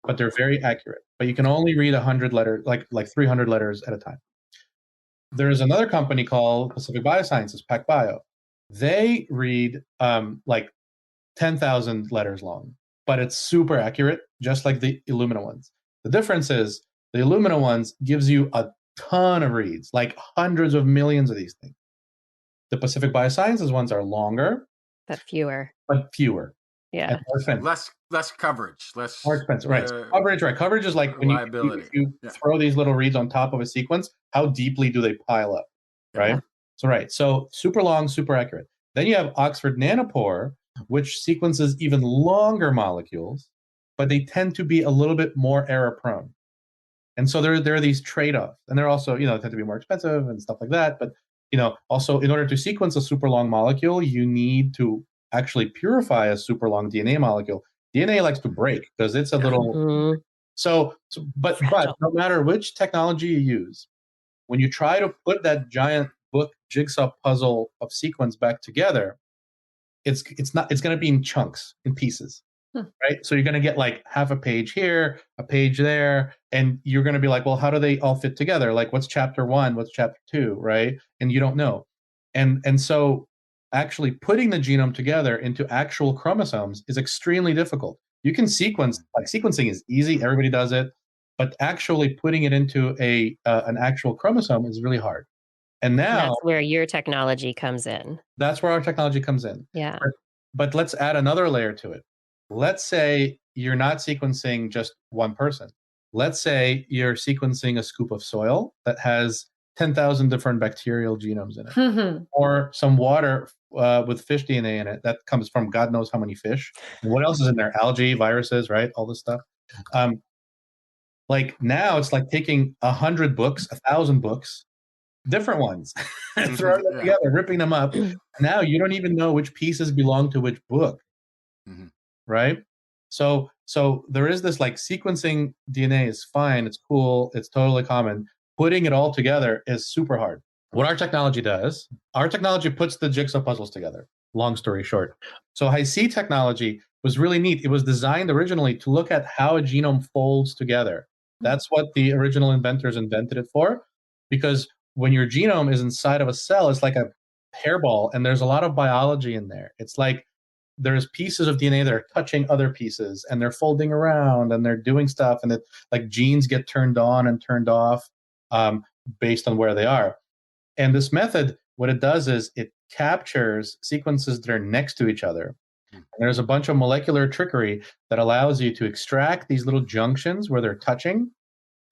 but they're very accurate. But you can only read 100 letters, like 300 letters at a time. There's another company called Pacific Biosciences, PacBio. They read 10,000 letters long, but it's super accurate, just like the Illumina ones. The difference is the Illumina ones gives you a ton of reads, hundreds of millions of these things. The Pacific Biosciences ones are longer, but fewer. Yeah, less coverage, more expensive. Right, coverage. Right, coverage is when you throw these little reads on top of a sequence. How deeply do they pile up? Right. So super long, super accurate. Then you have Oxford Nanopore, which sequences even longer molecules, but they tend to be a little bit more error prone. And so there are these trade-offs, and they're also, tend to be more expensive and stuff like that. But, also in order to sequence a super long molecule, you need to actually purify a super long DNA molecule. DNA likes to break because it's a little, but no matter which technology you use, when you try to put that giant book jigsaw puzzle of sequence back together, it's going to be in chunks, in pieces. Right? So you're going to get like half a page here, a page there, and you're going to be like, well, how do they all fit together? Like, what's chapter 1? What's chapter 2? Right? And you don't know. And so actually putting the genome together into actual chromosomes is extremely difficult. You can sequence, like sequencing is easy. Everybody does it. But actually putting it into an actual chromosome is really hard. And now that's where your technology comes in. That's where our technology comes in. Yeah. But let's add another layer to it. Let's say you're not sequencing just one person. Let's say you're sequencing a scoop of soil that has 10,000 different bacterial genomes in it, or some water with fish DNA in it that comes from God knows how many fish. And what else is in there? Algae, viruses, right? All this stuff. Like now it's like taking 100 books, 1,000 books, different ones, and throwing them together, ripping them up. Now you don't even know which pieces belong to which book. Right? So there is this like sequencing DNA is fine, it's cool, it's totally common. Putting it all together is super hard. What our technology does, our technology puts the jigsaw puzzles together. Long story short. So Hi-C technology was really neat. It was designed originally to look at how a genome folds together. That's what the original inventors invented it for, because when your genome is inside of a cell, it's like a hairball, and there's a lot of biology in there. It's like there's pieces of DNA that are touching other pieces, and they're folding around, and they're doing stuff, and it, like genes get turned on and turned off based on where they are. And this method, what it does is it captures sequences that are next to each other. And there's a bunch of molecular trickery that allows you to extract these little junctions where they're touching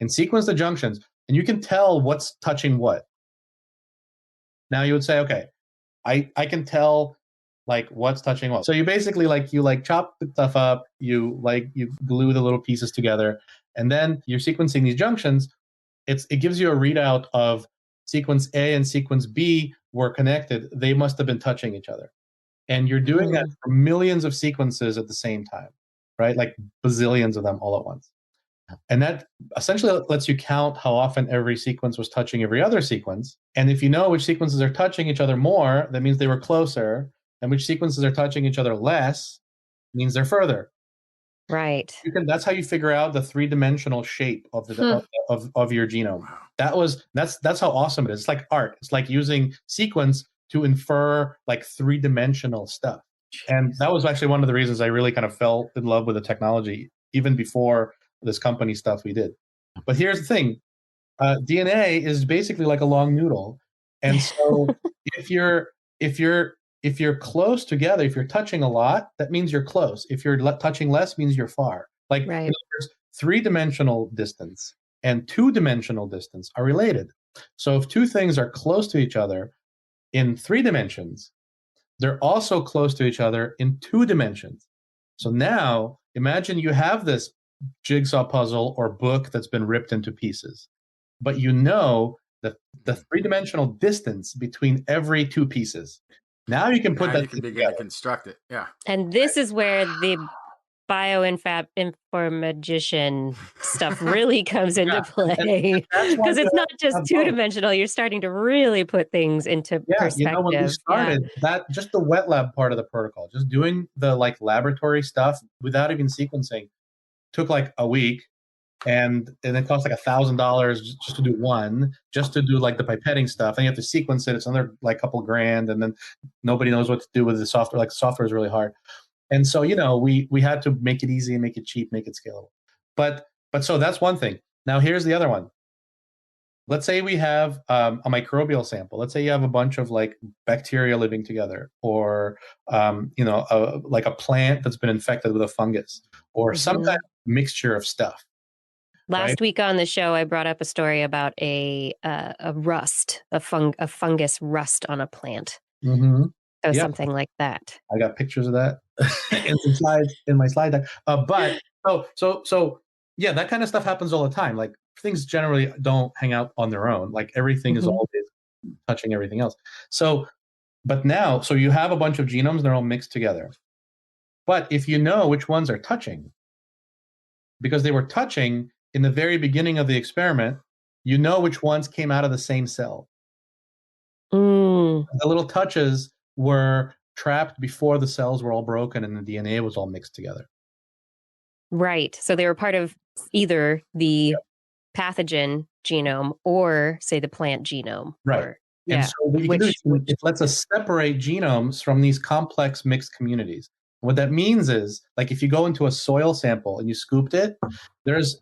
and sequence the junctions, and you can tell what's touching what. Now you would say, okay, I can tell like what's touching what. So you basically you chop the stuff up, you glue the little pieces together, and then you're sequencing these junctions. It gives you a readout of sequence A and sequence B were connected. They must have been touching each other. And you're doing that for millions of sequences at the same time, right? Like bazillions of them all at once. And that essentially lets you count how often every sequence was touching every other sequence. And if you know which sequences are touching each other more, that means they were closer. And which sequences are touching each other less means they're further. Right. That's how you figure out the three-dimensional shape of of your genome. That's how awesome it is. It's like art. It's like using sequence to infer like three-dimensional stuff. And that was actually one of the reasons I really kind of fell in love with the technology, even before this company stuff we did. But here's the thing. DNA is basically like a long noodle. And so if you're close together, if you're touching a lot, that means you're close. If you're touching less, means you're far. Like right. In other words, three-dimensional distance and two-dimensional distance are related. So if two things are close to each other in 3 dimensions, they're also close to each other in 2 dimensions. So now imagine you have this jigsaw puzzle or book that's been ripped into pieces, but you know the 3-dimensional distance between every 2 pieces. Now you can put that. You can begin to construct it. Yeah. And this is where the bioinformagician stuff really comes into play, because it's not just 2-dimensional. You're starting to really put things into perspective. When we started that, just the wet lab part of the protocol, just doing the like laboratory stuff without even sequencing, took like a week. And it costs like $1,000 just to do one, just to do like the pipetting stuff. And you have to sequence it. It's another like couple grand, and then nobody knows what to do with the software. Like the software is really hard. And so, we had to make it easy and make it cheap, make it scalable. But so that's one thing. Now here's the other one. Let's say we have a microbial sample. Let's say you have a bunch of like bacteria living together, or like a plant that's been infected with a fungus, or some kind of mixture of stuff. Last week on the show, I brought up a story about a rust, a fungus rust on a plant. Mm-hmm. So something like that. I got pictures of that in some slides in my slide deck. But yeah, that kind of stuff happens all the time. Like things generally don't hang out on their own. Like everything is always touching everything else. But now, you have a bunch of genomes, they're all mixed together. But if you know which ones are touching, because they were touching in the very beginning of the experiment, you know which ones came out of the same cell. The little touches were trapped before the cells were all broken and the DNA was all mixed together. Right. So they were part of either the pathogen genome or, say, the plant genome. Right. And so what you can do is it lets us separate genomes from these complex mixed communities. What that means is, like, if you go into a soil sample and you scooped it, there's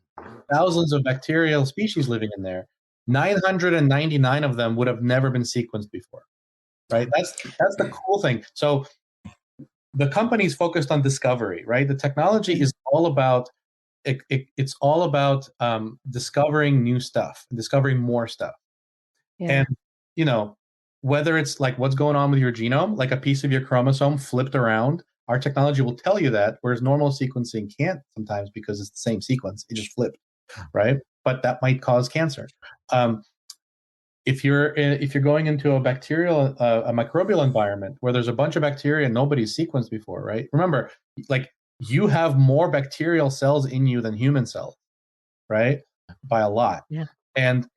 thousands of bacterial species living in there. 999 of them would have never been sequenced before. Right? That's the cool thing. So the company's focused on discovery, right? The technology is all about it's all about discovering new stuff, discovering more stuff. And whether it's like what's going on with your genome, like a piece of your chromosome flipped around, our technology will tell you that, whereas normal sequencing can't sometimes because it's the same sequence. It just flipped, right? But that might cause cancer. If you're going into a bacterial, a microbial environment where there's a bunch of bacteria nobody's sequenced before, right? Remember, like you have more bacterial cells in you than human cells, right? By a lot. Yeah. And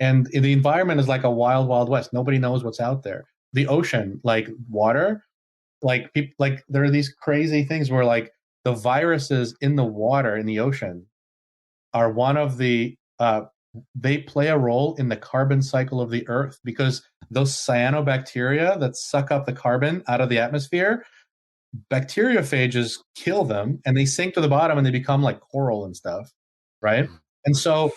and the environment is like a wild, wild west. Nobody knows what's out there. The ocean, like water, like people, like there are these crazy things where like the viruses in the water in the ocean are one of the they play a role in the carbon cycle of the Earth because those cyanobacteria that suck up the carbon out of the atmosphere, bacteriophages kill them and they sink to the bottom and they become like coral and stuff, right? And so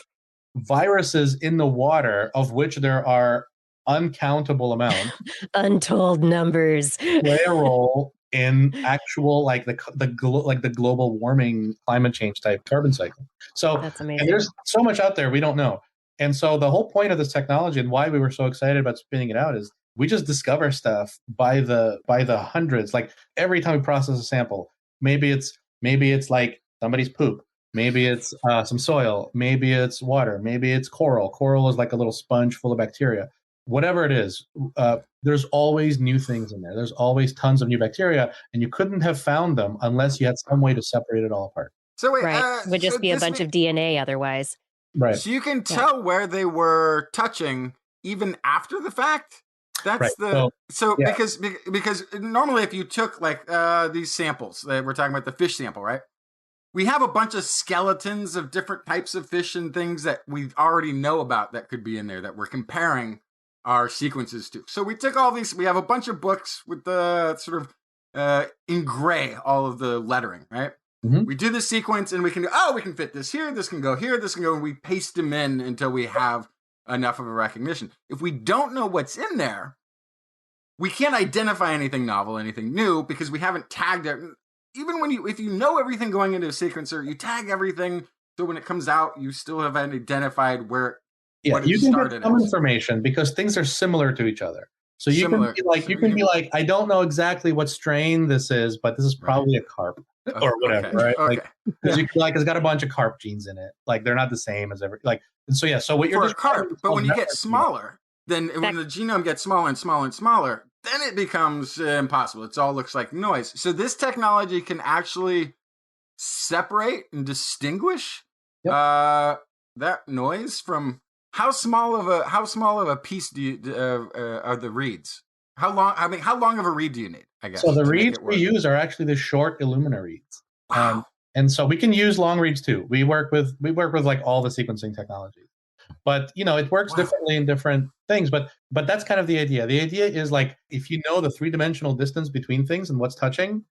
viruses in the water, of which there are uncountable amounts, untold numbers, play a role in actual like the global warming, climate change type carbon cycle. So that's amazing. And there's so much out there we don't know. And so the whole point of this technology and why we were so excited about spinning it out is we just discover stuff by the hundreds. Like every time we process a sample, maybe it's like somebody's poop. Maybe it's some soil. Maybe it's water. Maybe it's coral. Coral is like a little sponge full of bacteria. Whatever it is, there's always new things in there. There's always tons of new bacteria, and you couldn't have found them unless you had some way to separate it all apart. So wait, it would just be a bunch of DNA otherwise. Right. So you can tell where they were touching even after the fact. That's right. Because normally if you took like these samples, we're talking about the fish sample, right? We have a bunch of skeletons of different types of fish and things that we already know about that could be in there that we're comparing our sequences to. So we took all these, we have a bunch of books with the sort of in gray, all of the lettering, right? Mm-hmm. We do the sequence and we can we can fit this here, this can go here, this can go, and we paste them in until we have enough of a recognition. If we don't know what's in there, we can't identify anything novel, anything new, because we haven't tagged it. Even if you know everything going into a sequencer, you tag everything, so when it comes out, you still have identified where what you it can started get some as. information because things are similar to each other. So you can be like, I don't know exactly what strain this is, but this is probably a carp or whatever, right? Okay. Like, because you like it's got a bunch of carp genes in it. Like they're not the same as every like. And so so what you're for just a carp, but when you get smaller, then when the genome gets smaller and smaller and smaller, then it becomes impossible. It all looks like noise. So this technology can actually separate and distinguish that noise from how small of a piece are the reads? How long of a read do you need? I guess. So the reads we use are actually the short Illumina reads. Wow. And so we can use long reads too. We work with like all the sequencing technologies. But it works differently in different things. But that's kind of the idea. The idea is like if you know the 3-dimensional distance between things and what's touching,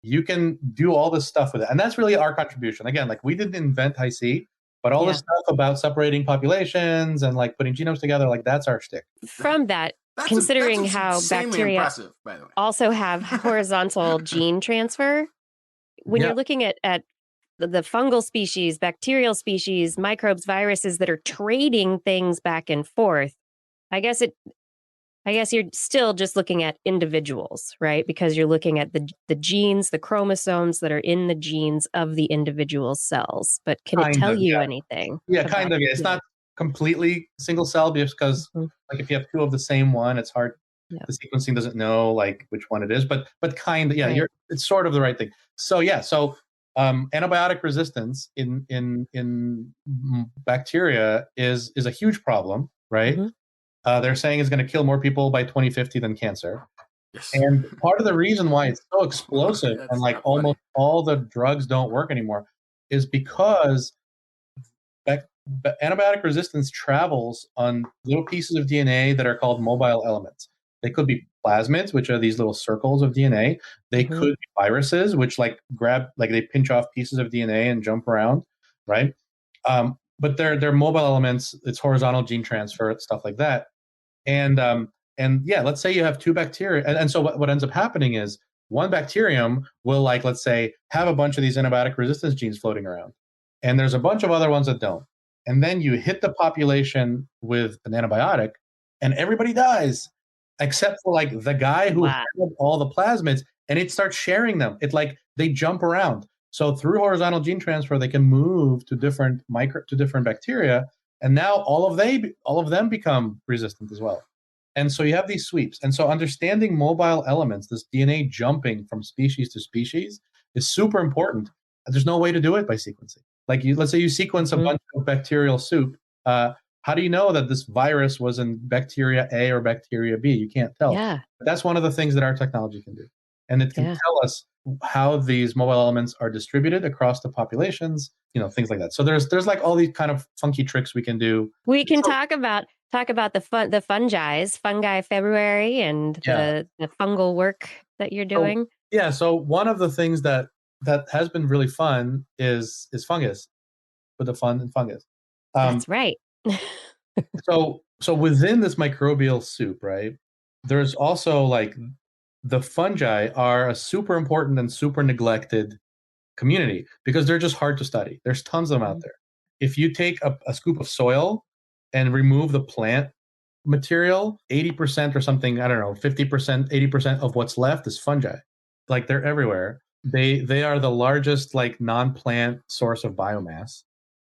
you can do all this stuff with it. And that's really our contribution. Again, like we didn't invent Hi-C, but all this stuff about separating populations and like putting genomes together, like that's our shtick. From that, considering how bacteria impressive, by the way, also have horizontal gene transfer, when you're looking at the fungal species, bacterial species, microbes, viruses that are trading things back and forth, I guess I guess you're still just looking at individuals, right? Because you're looking at the genes, the chromosomes that are in the genes of the individual cells. But can it tell you anything? Yeah, kind of. Yeah. It's not completely single cell because like if you have two of the same one, it's hard. Yep. The sequencing doesn't know like which one it is, but kind of, yeah, Right. it's sort of the right thing. So yeah, antibiotic resistance in bacteria is a huge problem, right? They're saying it's going to kill more people by 2050 than cancer. Yes. And part of the reason why it's so explosive and like almost all the drugs don't work anymore is because antibiotic resistance travels on little pieces of DNA that are called mobile elements. They could be plasmids, which are these little circles of DNA. They could be viruses, which like they pinch off pieces of DNA and jump around, right? But they're mobile elements. It's horizontal gene transfer, stuff like that. And yeah, let's say you have two bacteria, and so what ends up happening is one bacterium will let's say have a bunch of these antibiotic resistance genes floating around, and there's a bunch of other ones that don't. And then you hit the population with an antibiotic, and everybody dies, except for the guy who had all the plasmids, and it starts sharing them. It they jump around. So through horizontal gene transfer, they can move to different bacteria, and now all of them become resistant as well. And so you have these sweeps. And so understanding mobile elements, this DNA jumping from species to species, is super important. There's no way to do it by sequencing. Let's say you sequence a bunch of bacterial soup. How do you know that this virus was in bacteria A or bacteria B? You can't tell. Yeah. That's one of the things that our technology can do. And it can tell us how these mobile elements are distributed across the populations, things like that. So there's all these kind of funky tricks we can do. We can talk about the Fungi February and the fungal work that you're doing. So one of the things that has been really fun is fungus, with the fun in fungus. That's right. so within this microbial soup, right, there's also the fungi are a super important and super neglected community because they're just hard to study. There's tons of them out there. If you take a scoop of soil and remove the plant material, 80% or something, I don't know, 50%, 80% of what's left is fungi. They're everywhere. They are the largest non-plant source of biomass.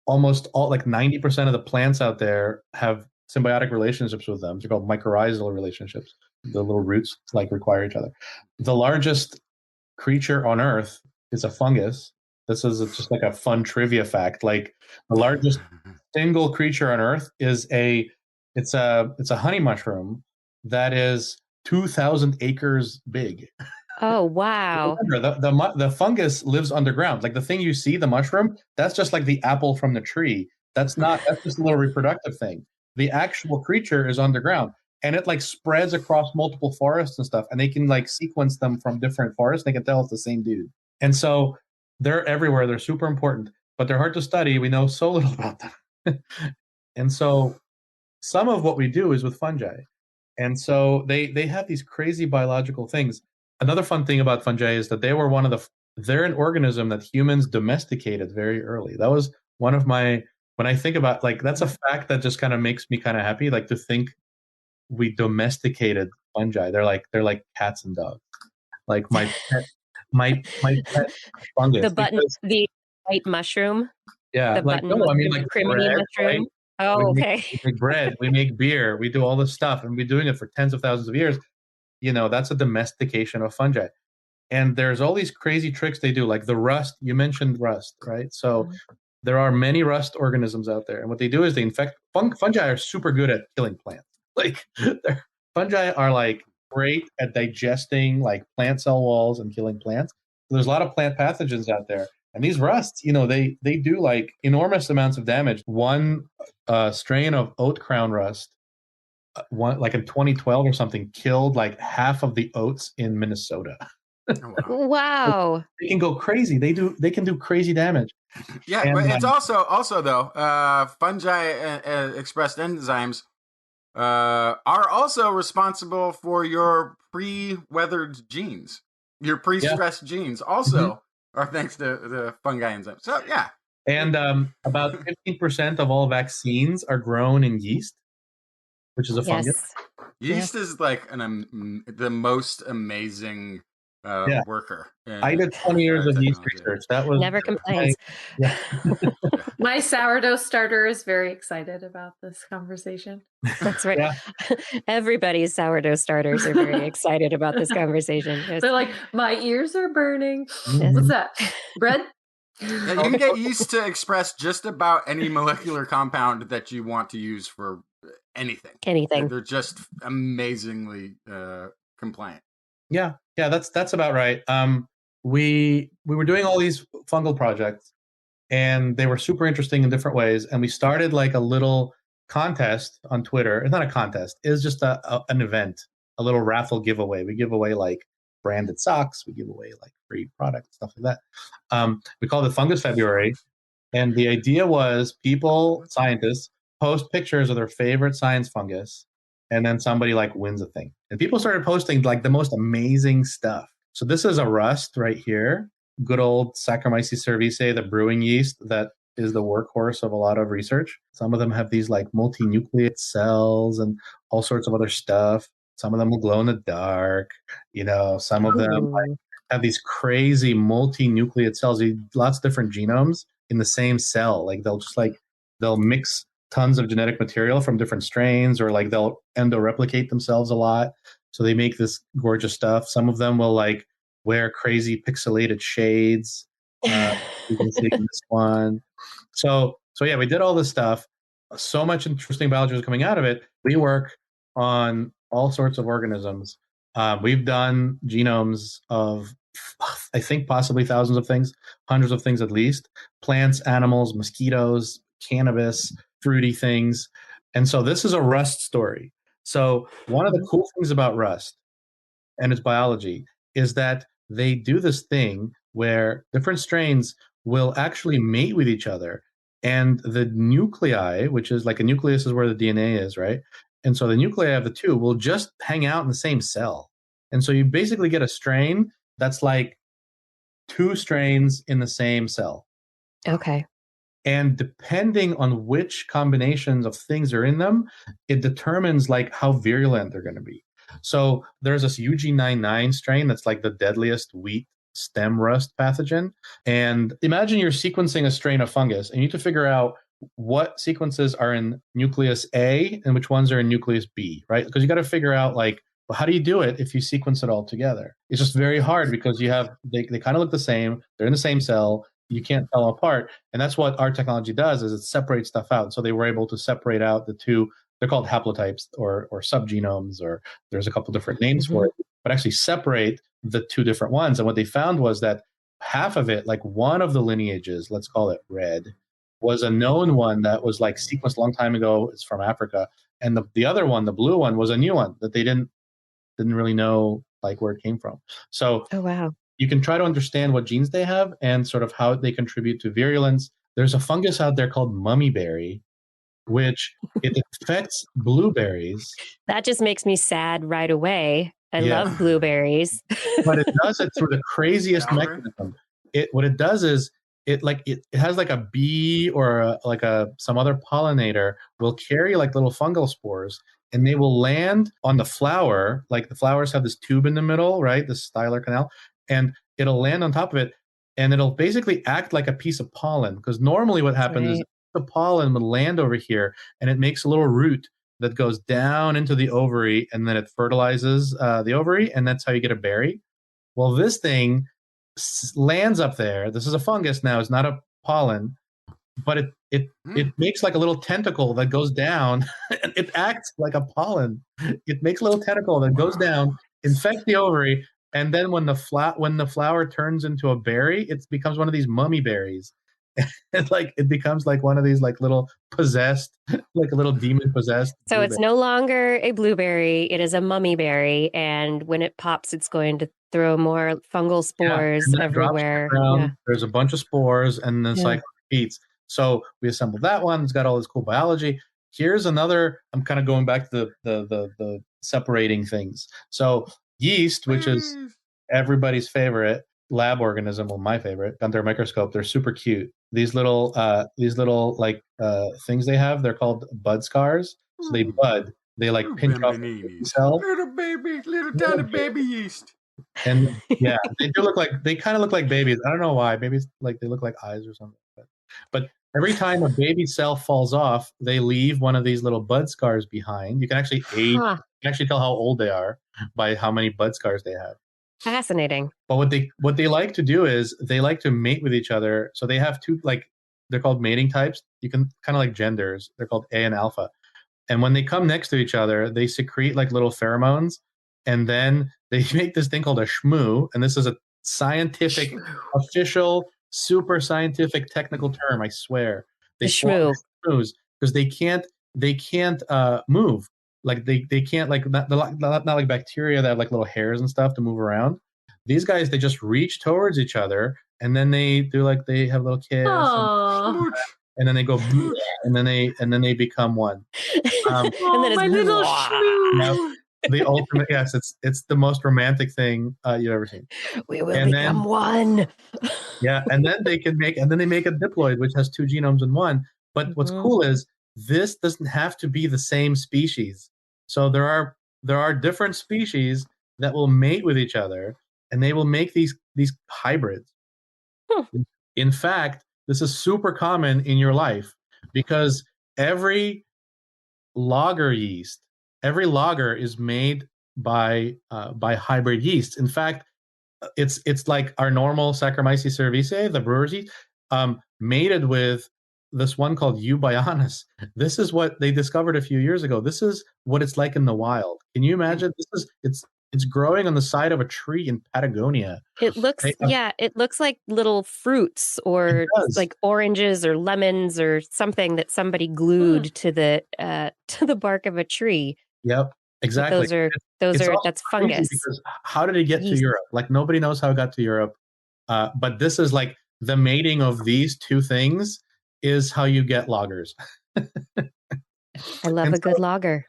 Almost all 90% of the plants out there have symbiotic relationships with them. They're called mycorrhizal relationships. The little roots require each other. The largest creature on Earth is a fungus. This is just a fun trivia fact. The largest single creature on Earth is it's a honey mushroom that is 2,000 acres big. Oh, wow. Remember, the fungus lives underground. The thing you see, the mushroom, that's just the apple from the tree. That's just a little reproductive thing. The actual creature is underground, and it spreads across multiple forests and stuff, and they can sequence them from different forests. They can tell it's the same dude. And so they're everywhere. They're super important, but they're hard to study. We know so little about them. And so some of what we do is with fungi. And so they have these crazy biological things. Another fun thing about fungi is that they're an organism that humans domesticated very early. That was one of my, when I think about that's a fact that just kind of makes me kind of happy, to think we domesticated fungi. They're like cats and dogs. My pet fungus. The white mushroom. Yeah. The button criminy mushroom. Right? Oh, okay. We make bread, we make beer, we do all this stuff, and we've been doing it for tens of thousands of years. That's a domestication of fungi. And there's all these crazy tricks they do, like the rust. You mentioned rust, right? So there are many rust organisms out there. And what they do is they infect. Fungi are super good at killing plants. Fungi are great at digesting plant cell walls and killing plants. So there's a lot of plant pathogens out there. And these rusts, they do enormous amounts of damage. One strain of oat crown rust, in 2012 or something, killed half of the oats in Minnesota. Wow. They can go crazy. They can do crazy damage. Yeah, and, but it's also though, fungi expressed enzymes are also responsible for your pre-weathered genes. Your pre-stressed genes also are thanks to the fungi enzymes. So yeah. And about 15% of all vaccines are grown in yeast, which is a fungus. Yeast is like the most amazing worker. I did 20 years of yeast research. That was never complains. My sourdough starter is very excited about this conversation. That's right. Everybody's sourdough starters are very excited about this conversation. Yes. They're like, my ears are burning. What's that? Bread? Yeah, you can get yeast to express just about any molecular compound that you want to use for anything. They're just amazingly compliant. Yeah, that's about right. We were doing all these fungal projects, and they were super interesting in different ways. And we started like a little contest on Twitter. It's not a contest. It was just an event, a little raffle giveaway. We give away like branded socks. We give away like free products, stuff like that. We called it Fungus February. And the idea was scientists, post pictures of their favorite science fungus, and then somebody like wins a thing. And people started posting like the most amazing stuff. So this is a rust right here. Good old Saccharomyces cerevisiae, the brewing yeast that is the workhorse of a lot of research. Some of them have these like multinucleate cells and all sorts of other stuff. Some of them will glow in the dark. Some of them like, have these crazy multinucleate cells, lots of different genomes in the same cell. Like they'll mix tons of genetic material from different strains, or like they'll endoreplicate themselves a lot. So they make this gorgeous stuff. Some of them will like wear crazy pixelated shades. You can see in this one. So yeah, we did all this stuff. So much interesting biology was coming out of it. We work on all sorts of organisms. We've done genomes of, I think, possibly thousands of things, hundreds of things at least. Plants, animals, mosquitoes, cannabis, fruity things. And so this is a rust story. So one of the cool things about rust and its biology is that they do this thing where different strains will actually mate with each other. And the nuclei, which is like a nucleus is where the DNA is, right? And so the nuclei of the two will just hang out in the same cell. And so you basically get a strain that's like two strains in the same cell. Okay. And depending on which combinations of things are in them, it determines like how virulent they're going to be. So there's this UG99 strain that's like the deadliest wheat stem rust pathogen. And imagine you're sequencing a strain of fungus, and you need to figure out what sequences are in nucleus A and which ones are in nucleus B, right? Because you got to figure out like, well, how do you do it if you sequence it all together? It's just very hard because they kind of look the same. They're in the same cell. You can't tell them apart. And that's what our technology does, is it separates stuff out. So they were able to separate out the two. They're called haplotypes or subgenomes, or there's a couple different names for it, but actually separate the two different ones. And what they found was that half of it, like one of the lineages, let's call it red, was a known one that was like sequenced a long time ago. It's from Africa. And the other one, the blue one, was a new one that they didn't really know like where it came from. So you can try to understand what genes they have and sort of how they contribute to virulence. There's a fungus out there called mummyberry, which it affects blueberries. That just makes me sad right away. I love blueberries. But it does it through the craziest mechanism. What it does is it has like a bee or some other pollinator will carry like little fungal spores, and they will land on the flower. Like the flowers have this tube in the middle, right? This stylar canal. And it'll land on top of it, and it'll basically act like a piece of pollen. Because normally what happens is the pollen would land over here, and it makes a little root that goes down into the ovary, and then it fertilizes the ovary, and that's how you get a berry. Well, this thing lands up there. This is a fungus now. It's not a pollen, but it makes like a little tentacle that goes down. And it acts like a pollen. It makes a little tentacle that goes down, infects the ovary, and then when the flower turns into a berry, it becomes one of these mummy berries. And like it becomes like one of these like little possessed, like a little demon possessed. So blueberry. It's no longer a blueberry; it is a mummy berry, and when it pops, it's going to throw more fungal spores everywhere. There's a bunch of spores, and the cycle repeats. So we assembled that one. It's got all this cool biology. Here's another. I'm kind of going back to the separating things. So yeast, which is everybody's favorite lab organism, well, my favorite, under a microscope, they're super cute. These little things they have, they're called bud scars. So they bud, They like pinch off the cell. Little tiny baby yeast. And yeah, they kind of look like babies. I don't know why. Maybe it's like they look like eyes or something. But every time a baby cell falls off, they leave one of these little bud scars behind. You can actually age, you can actually tell how old they are by how many bud scars they have. Fascinating. But what they like to do is they like to mate with each other. So they have two, like, they're called mating types. You can kind of like genders. They're called A and alpha. And when they come next to each other, they secrete like little pheromones. And then they make this thing called a shmoo. And this is a scientific, official, super scientific technical term, I swear. They shmoo. Because they can't move. Like they can't, like not like bacteria that have like little hairs and stuff to move around. These guys, they just reach towards each other, and then they do like they have a little kiss, and then they go, and then they become one. And then my little shmoo. The ultimate, yes, it's the most romantic thing you've ever seen. We will become one. Yeah, and then they make a diploid, which has two genomes in one. But what's cool is this doesn't have to be the same species. So there are different species that will mate with each other, and they will make these hybrids. In fact, this is super common in your life because every lager is made by hybrid yeasts. In fact, it's like our normal Saccharomyces cerevisiae, the brewer's yeast, mated with this one called Eubianus. This is what they discovered a few years ago. This is what it's like in the wild. Can you imagine? It's growing on the side of a tree in Patagonia. It looks it looks like little fruits or like oranges or lemons or something that somebody glued to the bark of a tree. Yep, exactly. That's fungus. Because how did it get to Europe? Like nobody knows how it got to Europe. But this is like the mating of these two things is how you get lagers. I love a good lager.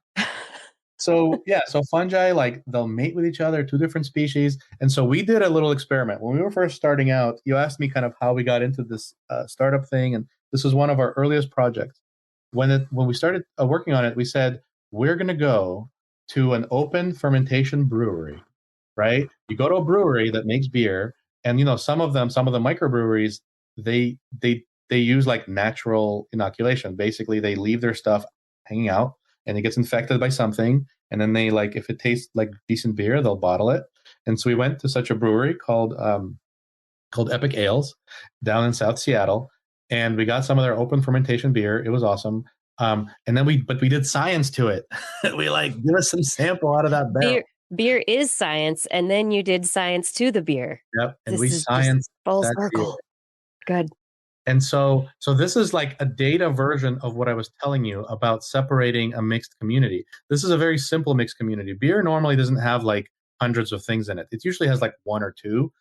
So fungi, like they'll mate with each other, two different species. And so we did a little experiment. When we were first starting out, you asked me kind of how we got into this startup thing. And this was one of our earliest projects. When we started working on it, we said, we're going to go to an open fermentation brewery, right? You go to a brewery that makes beer. And, some of the microbreweries, they use like natural inoculation. Basically, they leave their stuff hanging out and it gets infected by something. And then they if it tastes like decent beer, they'll bottle it. And so we went to such a brewery called Epic Ales down in South Seattle. And we got some of their open fermentation beer. It was awesome. And then we did science to it. We give us some sample out of that barrel. Beer is science. And then you did science to the beer. Yep. And we scienced full circle. Good. And so this is like a data version of what I was telling you about separating a mixed community. This is a very simple mixed community. Beer normally doesn't have like hundreds of things in it. It usually has like one or two,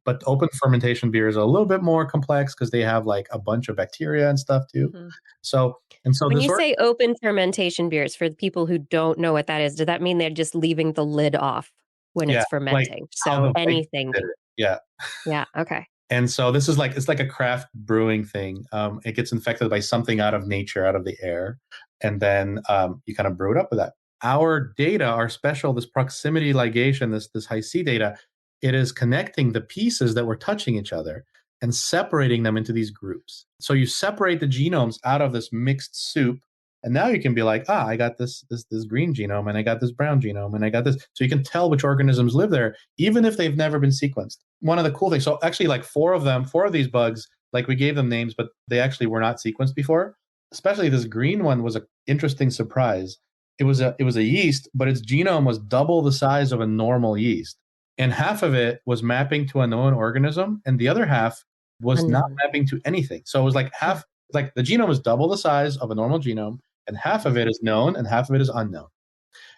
but open fermentation beer is a little bit more complex because they have like a bunch of bacteria and stuff too. Mm-hmm. So when you say open fermentation beers, for the people who don't know what that is, does that mean they're just leaving the lid off when it's fermenting? So anything. Yeah. Yeah. Okay. And so this is it's like a craft brewing thing. It gets infected by something out of nature, out of the air. And then you kind of brew it up with that. Our data, our special, this proximity ligation, this high C data, it is connecting the pieces that were touching each other and separating them into these groups. So you separate the genomes out of this mixed soup. And now you can be like, I got this green genome and I got this brown genome and I got this. So you can tell which organisms live there, even if they've never been sequenced. One of the cool things, so actually like four of these bugs, we gave them names, but they actually were not sequenced before. Especially this green one was an interesting surprise. It was a yeast, but its genome was double the size of a normal yeast. And half of it was mapping to a known organism and the other half was not mapping to anything. So it was like half, like the genome was double the size of a normal genome. And half of it is known and half of it is unknown.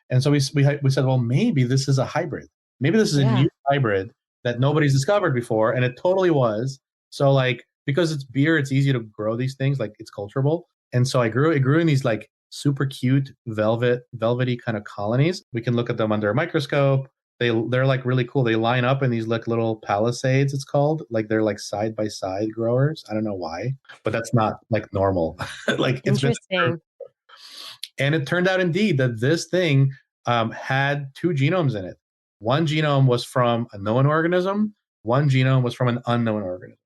And so we said, well, maybe this is a hybrid. Maybe this is a new hybrid that nobody's discovered before. And it totally was. So because it's beer, it's easy to grow these things. It's culturable. And so it grew in these super cute velvety kind of colonies. We can look at them under a microscope. They're really cool. They line up in these little palisades, it's called. They're side by side growers. I don't know why, but that's not normal. It's interesting. And it turned out indeed that this thing had 2 genomes in it. One genome was from a known organism, one genome was from an unknown organism.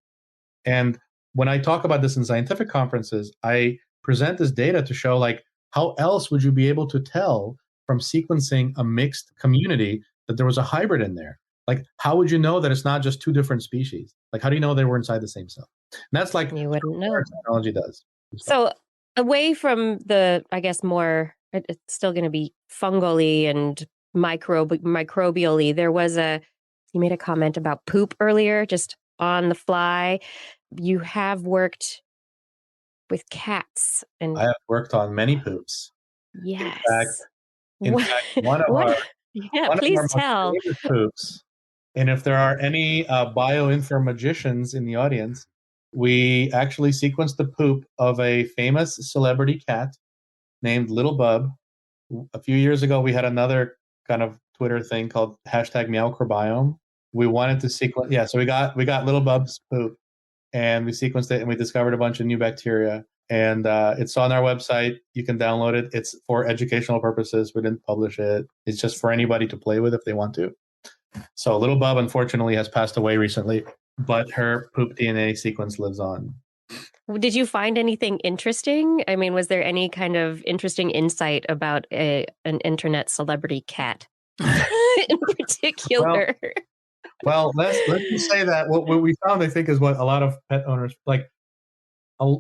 And when I talk about this in scientific conferences, I present this data to show, like, how else would you be able to tell from sequencing a mixed community that there was a hybrid in there? Like, how would you know that it's not just 2 different species? Like, how do you know they were inside the same cell? And that's like You wouldn't know. what our technology does. So away from the, I guess, more, it's still going to be fungally and microbially, you made a comment about poop earlier, just on the fly. You have worked with cats. And I have worked on many poops. yes. In fact, one of our please most tell. famous poops, and if there are any bioinformagicians in the audience, we actually sequenced the poop of a famous celebrity cat named Little Bub. A few years ago, we had another kind of Twitter thing called #MeowCrobiome. We wanted to sequence, so we got Little Bub's poop, and we sequenced it, and we discovered a bunch of new bacteria. And it's on our website. You can download it. It's for educational purposes. We didn't publish it. It's just for anybody to play with if they want to. So Little Bub, unfortunately, has passed away recently, but her poop DNA sequence lives on. Did you find anything interesting? I mean, was there any kind of interesting insight about an internet celebrity cat in particular? Well, let's just say that what we found, I think, is what a lot of pet owners like.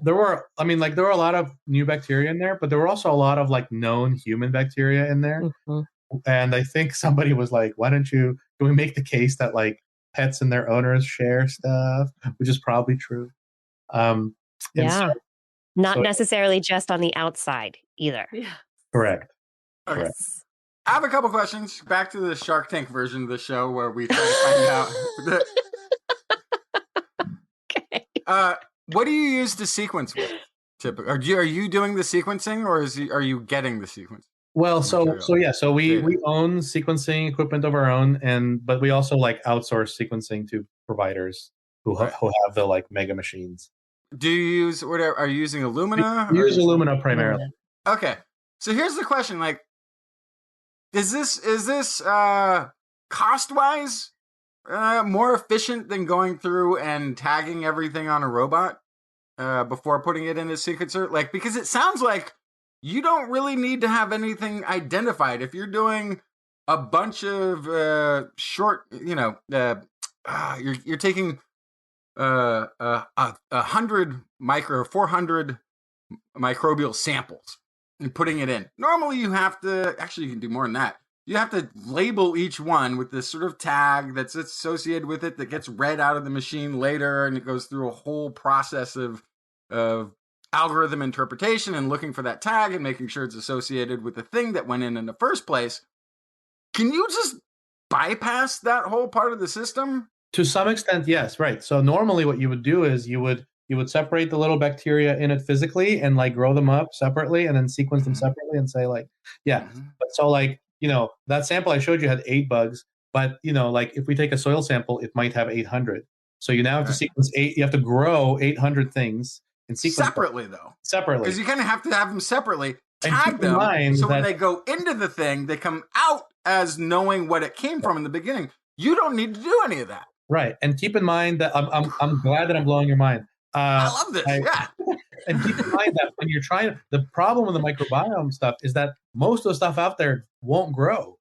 There were a lot of new bacteria in there, but there were also a lot of like known human bacteria in there. Mm-hmm. And I think somebody was like, can we make the case that like pets and their owners share stuff, which is probably true. Not necessarily just on the outside either. Yeah. Correct. Okay. Correct. I have a couple questions. Back to the Shark Tank version of the show where we try to find out. Okay. What do you use to sequence with? Typically, are you doing the sequencing, or are you getting the sequence? Well, so we own sequencing equipment of our own, but we also like outsource sequencing to providers who have the like mega machines. Do you use whatever? Are you using Illumina? We use Illumina primarily. Okay, so here's the question: like, is this cost wise more efficient than going through and tagging everything on a robot before putting it in a sequencer? Like, because it sounds like you don't really need to have anything identified if you're doing a bunch of short, you're taking 400 microbial samples and putting it in. Normally you have to, actually you can do more than that. You have to label each one with this sort of tag that's associated with it that gets read out of the machine later, and it goes through a whole process of algorithm interpretation and looking for that tag and making sure it's associated with the thing that went in the first place. Can you just bypass that whole part of the system? To some extent, yes, right. So normally what you would do is you would separate the little bacteria in it physically and like grow them up separately and then sequence them separately and say like, But so like, that sample I showed you had 8 bugs, but like if we take a soil sample, it might have 800. So you now have to sequence 8. You have to grow 800 things and sequence separately, because you kind of have to have them separately, tag them, so when they go into the thing, they come out as knowing what it came from in the beginning. You don't need to do any of that, right? And keep in mind that I'm glad that I'm blowing your mind. I love this. And keep in mind that when you're the problem with the microbiome stuff is that most of the stuff out there won't grow.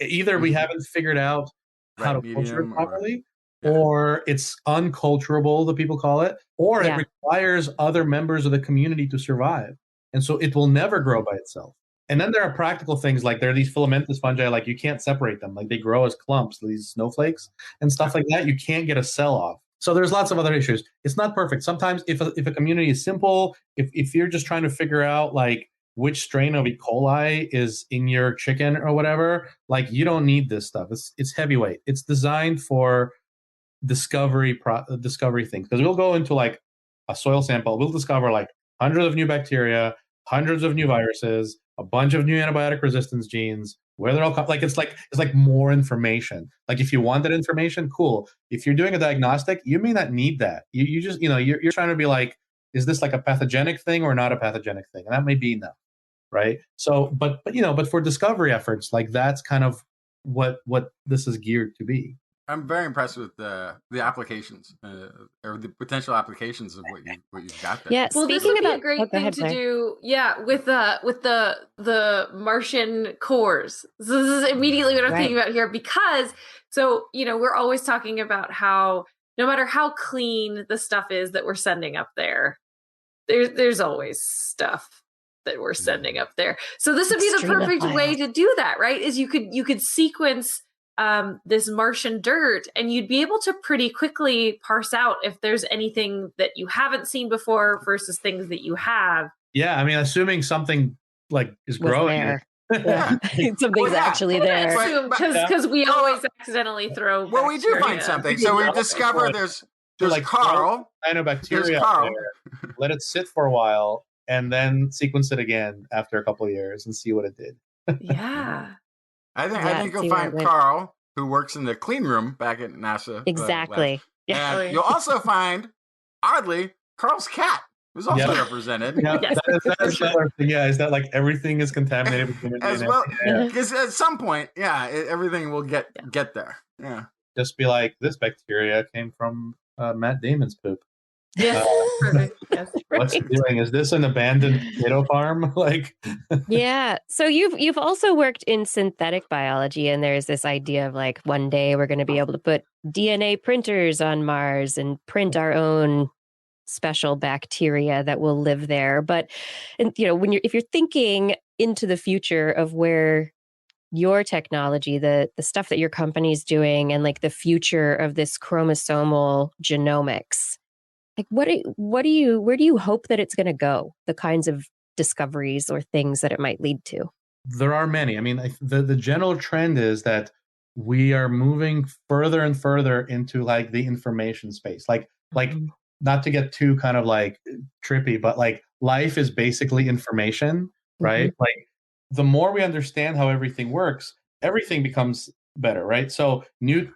Either we haven't figured out how to culture it properly, or it's unculturable, the people call it, or it requires other members of the community to survive. And so it will never grow by itself. And then there are practical things, like there are these filamentous fungi, like you can't separate them. Like they grow as clumps, these snowflakes and stuff like that. You can't get a cell off. So there's lots of other issues. It's not perfect. Sometimes if a community is simple, if you're just trying to figure out like which strain of E. coli is in your chicken or whatever, like you don't need this stuff. It's heavyweight. It's designed for discovery things. Because we'll go into like a soil sample, we'll discover like hundreds of new bacteria, hundreds of new viruses, a bunch of new antibiotic resistance genes, where they're all it's like more information. Like if you want that information, cool. If you're doing a diagnostic, you may not need that. You just you're trying to be like, is this like a pathogenic thing or not a pathogenic thing? And that may be enough. right? So, but for discovery efforts, like that's kind of what this is geared to be. I'm very impressed with the applications or the potential applications of what you've got there. Yeah, Well, this speaking would be about a great thing to do. Yeah, with the Martian cores. This is immediately what I'm thinking about here, because we're always talking about how no matter how clean the stuff is that we're sending up there, there's always stuff that we're sending up there. So this would be the perfect way to do that, right? Is you could sequence this Martian dirt, and you'd be able to pretty quickly parse out if there's anything that you haven't seen before versus things that you have. Yeah, I mean, assuming something like is growing there. Yeah. Something's actually there. Because we always accidentally throw. Well, we do find something. So we discover there's like Carl. Cyanobacteria out there, let it sit for a while, and then sequence it again after a couple of years and see what it did. Yeah. I think you'll find Carl, who works in the clean room back at NASA. Exactly. And you'll also find, oddly, Carl's cat, who's also represented. Yeah, yes. that is another thing. Yeah, is that like everything is contaminated with human as well? Because at some point, everything will get there. Yeah. Just be like, this bacteria came from Matt Damon's poop. Yes, perfect. Yes. What's it doing? Is this an abandoned potato farm? Like, yeah. So you've also worked in synthetic biology, and there's this idea of like one day we're going to be able to put DNA printers on Mars and print our own special bacteria that will live there. But if you're thinking into the future of where your technology, the stuff that your company's doing, and like the future of this chromosomal genomics. Like, where do you hope that it's going to go? The kinds of discoveries or things that it might lead to? There are many. I mean, the general trend is that we are moving further and further into like the information space. Like not to get too kind of like trippy, but like life is basically information, right? Mm-hmm. Like the more we understand how everything works, everything becomes better, right? So the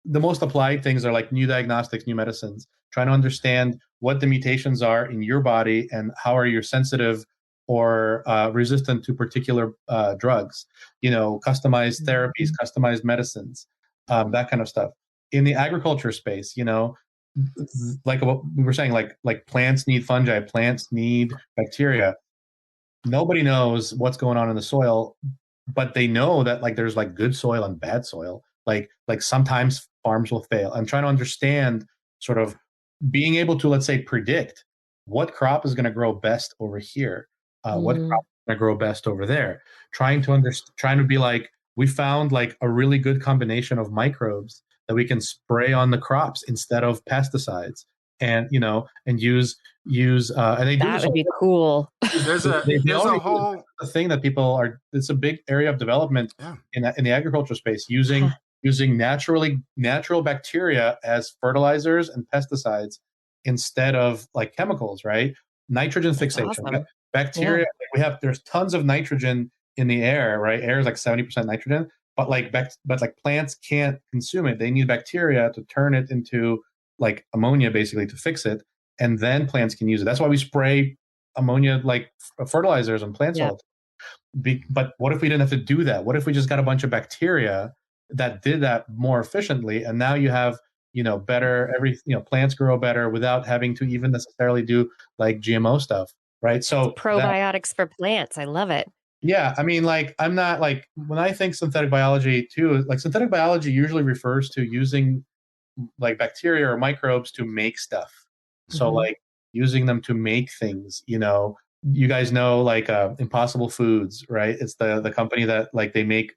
most applied things are like new diagnostics, new medicines, trying to understand what the mutations are in your body and how are you sensitive or resistant to particular drugs, customized therapies, customized medicines, that kind of stuff. In the agriculture space, like what we were saying, like plants need fungi, plants need bacteria. Nobody knows what's going on in the soil, but they know that like there's like good soil and bad soil. Like sometimes farms will fail. I'm trying to understand sort of being able to, let's say, predict what crop is going to grow best over here, what crop is going to grow best over there. Trying to be like, we found like a really good combination of microbes that we can spray on the crops instead of pesticides, and and use and they do that would be cool. There's a whole thing that people are. It's a big area of development in the agriculture space, using natural bacteria as fertilizers and pesticides instead of like chemicals, right? Nitrogen fixation. Awesome. Bacteria, there's tons of nitrogen in the air, right? Air is like 70% nitrogen, but plants can't consume it. They need bacteria to turn it into like ammonia, basically, to fix it, and then plants can use it. That's why we spray ammonia like fertilizers on plants all the time. But what if we didn't have to do that? What if we just got a bunch of bacteria that did that more efficiently, and now you have better plants grow better without having to even necessarily do like GMO stuff, right? So it's probiotics for plants. I love it. Yeah, I mean, like I'm not like when I think synthetic biology too. Like synthetic biology usually refers to using like bacteria or microbes to make stuff. So like using them to make things. You guys know like Impossible Foods, right? It's the company that like they make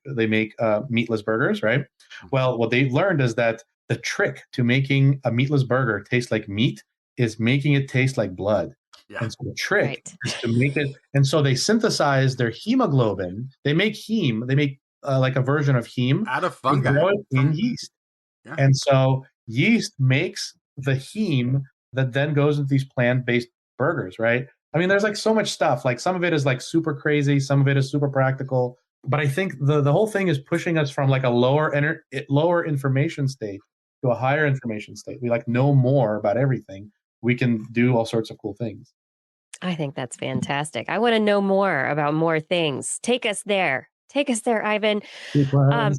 meatless burgers, right? Well, what they've learned is that the trick to making a meatless burger taste like meat is making it taste like blood. Yeah. And so the trick is to make it, and so they synthesize their hemoglobin. They make heme. They make like a version of heme out of fungi in yeast. Yeah. And so yeast makes the heme that then goes into these plant-based burgers, right? I mean, there's like so much stuff. Like some of it is like super crazy, some of it is super practical. But I think the whole thing is pushing us from like a lower information state to a higher information state. We like know more about everything. We can do all sorts of cool things. I think that's fantastic. I want to know more about more things. Take us there. Take us there, Ivan. What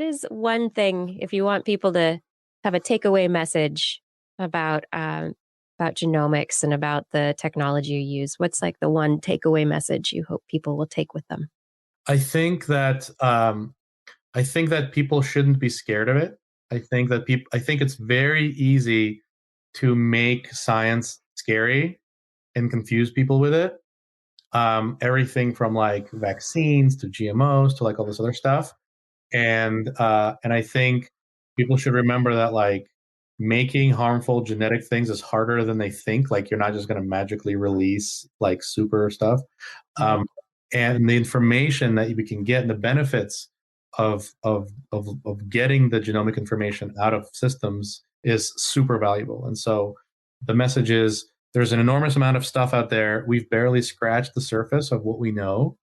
is one thing, if you want people to have a takeaway message about genomics and about the technology you use? What's like the one takeaway message you hope people will take with them? I think that people shouldn't be scared of it. I think it's very easy to make science scary and confuse people with it. Everything from like vaccines to GMOs to like all this other stuff. And I think people should remember that like making harmful genetic things is harder than they think. Like you're not just going to magically release like super stuff. And the information that we can get and the benefits of getting the genomic information out of systems is super valuable. And so the message is there's an enormous amount of stuff out there. We've barely scratched the surface of what we know,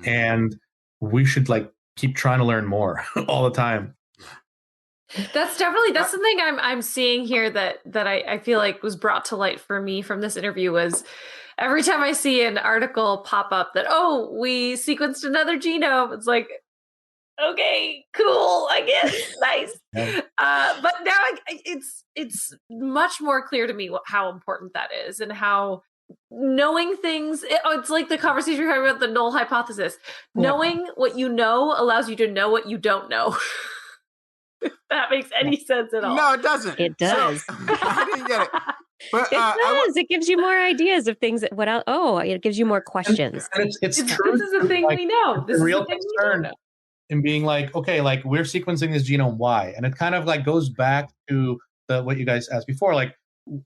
and we should like keep trying to learn more all the time. That's something I'm seeing here that I feel like was brought to light for me from this interview was every time I see an article pop up that, oh, we sequenced another genome, it's like, okay, cool, I guess, nice. Yeah. But now it's much more clear to me how important that is and how knowing things, it's like the conversation you're having about the null hypothesis. Yeah. Knowing what you know allows you to know what you don't know. If that makes any sense at all. No, it doesn't. It does. So, I didn't get it. But, it does. It gives you more ideas of things. What else? Oh, it gives you more questions. And it's true. This is a thing we know. This is a real concern in being like, okay, like we're sequencing this genome, why? And it kind of like goes back to what you guys asked before, like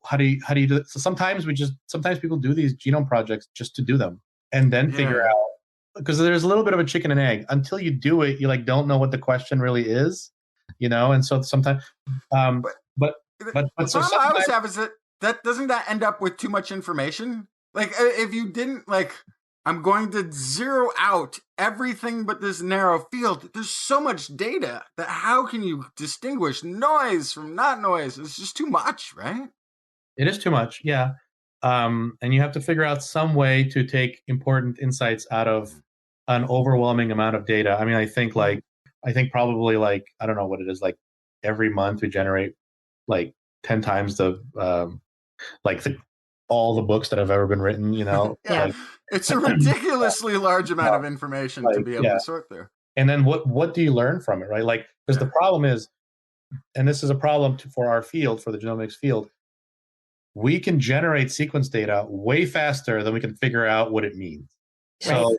how do you do it? So sometimes people do these genome projects just to do them and then figure out, because there's a little bit of a chicken and egg. Until you do it, you like don't know what the question really is, you know. And so sometimes, but the problem I always have is that doesn't that end up with too much information? Like if you didn't like, I'm going to zero out everything but this narrow field. There's so much data that how can you distinguish noise from not noise? It's just too much, right? It is too much, yeah. And you have to figure out some way to take important insights out of an overwhelming amount of data. I mean, I think probably like, I don't know what it is, like every month we generate like 10 times the all the books that have ever been written, you know. Yeah. Like, it's a ridiculously large amount of information to be able to sort through. And then what do you learn from it, right? Like, because the problem is, and this is a problem for our field, for the genomics field, we can generate sequence data way faster than we can figure out what it means. Right. So,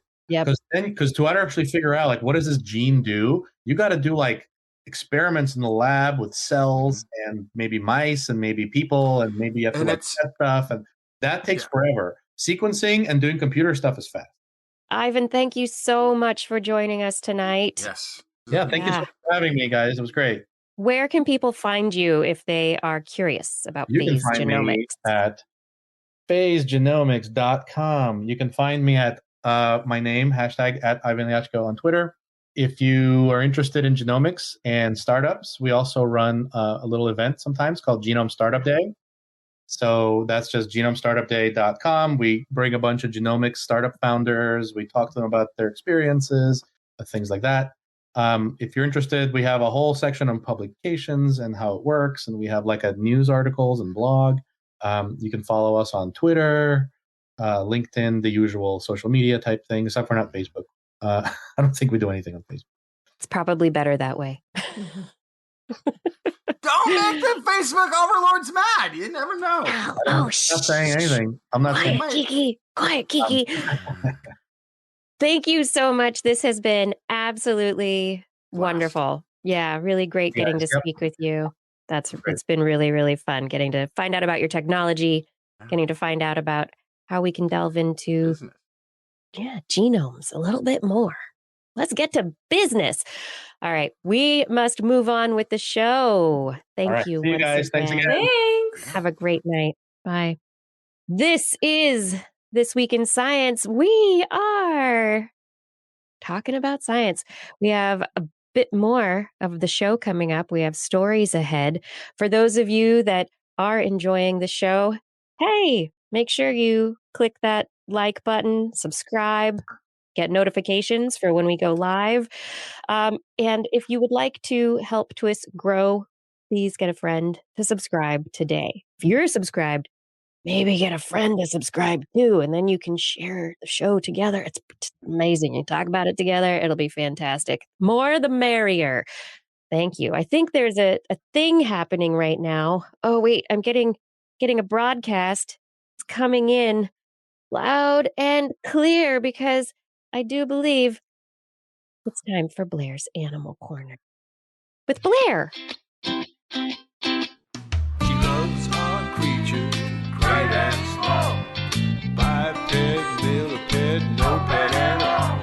because to actually figure out like what does this gene do, you got to do like experiments in the lab with cells and maybe mice and maybe people and maybe you have to like test stuff, and that takes forever. Sequencing and doing computer stuff is fast. Ivan, thank you so much for joining us tonight. Yes. Yeah, thank you so much for having me, guys. It was great. Where can people find you if they are curious about phase genomics? You can find me at phasegenomics.com. You can find me at my name, hashtag at Ivan Liachko on Twitter. If you are interested in genomics and startups, we also run a little event sometimes called Genome Startup Day. So that's just genomestartupday.com. We bring a bunch of genomics startup founders. We talk to them about their experiences, things like that. If you're interested, we have a whole section on publications and how it works. And we have like a news articles and blog. You can follow us on Twitter, LinkedIn, the usual social media type thing, except for not Facebook. I don't think we do anything on Facebook. It's probably better that way. Don't make the Facebook overlords mad. You never know. I'm not saying anything. I'm not saying anything. Quiet, Kiki. Thank you so much. This has been absolutely wonderful. Yeah, really great getting to speak with you. It's been really, really fun getting to find out about your technology, getting to find out about how we can delve into genomes a little bit more. Let's get to business. All right, we must move on with the show. Thank you. See you guys. Thanks again. Thanks. Have a great night. Bye. This is This Week in Science. We are talking about science. We have a bit more of the show coming up. We have stories ahead. For those of you that are enjoying the show, hey, make sure you click that like button, subscribe, get notifications for when we go live. And if you would like to help TWIS grow, please get a friend to subscribe today. If you're subscribed, maybe get a friend to subscribe too, and then you can share the show together. It's amazing. You talk about it together, it'll be fantastic. More the merrier. Thank you. I think there's a thing happening right now. Oh, wait, I'm getting a broadcast. It's coming in loud and clear because I do believe it's time for Blair's Animal Corner with Blair. She loves our creatures, great and small. Biped, millipede, no pet at all.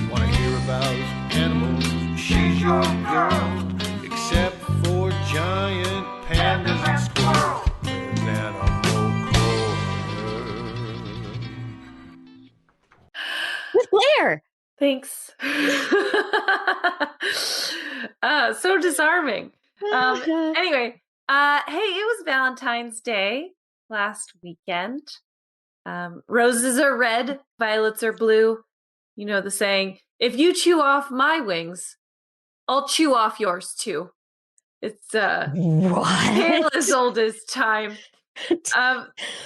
You want to hear about animals? She's your girl. Except for giant pandas and squirrels. There's Animal Corner. With Blair. Thanks. So disarming. Anyway, hey, it was Valentine's Day last weekend. Roses are red, violets are blue. You know the saying, if you chew off my wings, I'll chew off yours too. It's tale as old as time.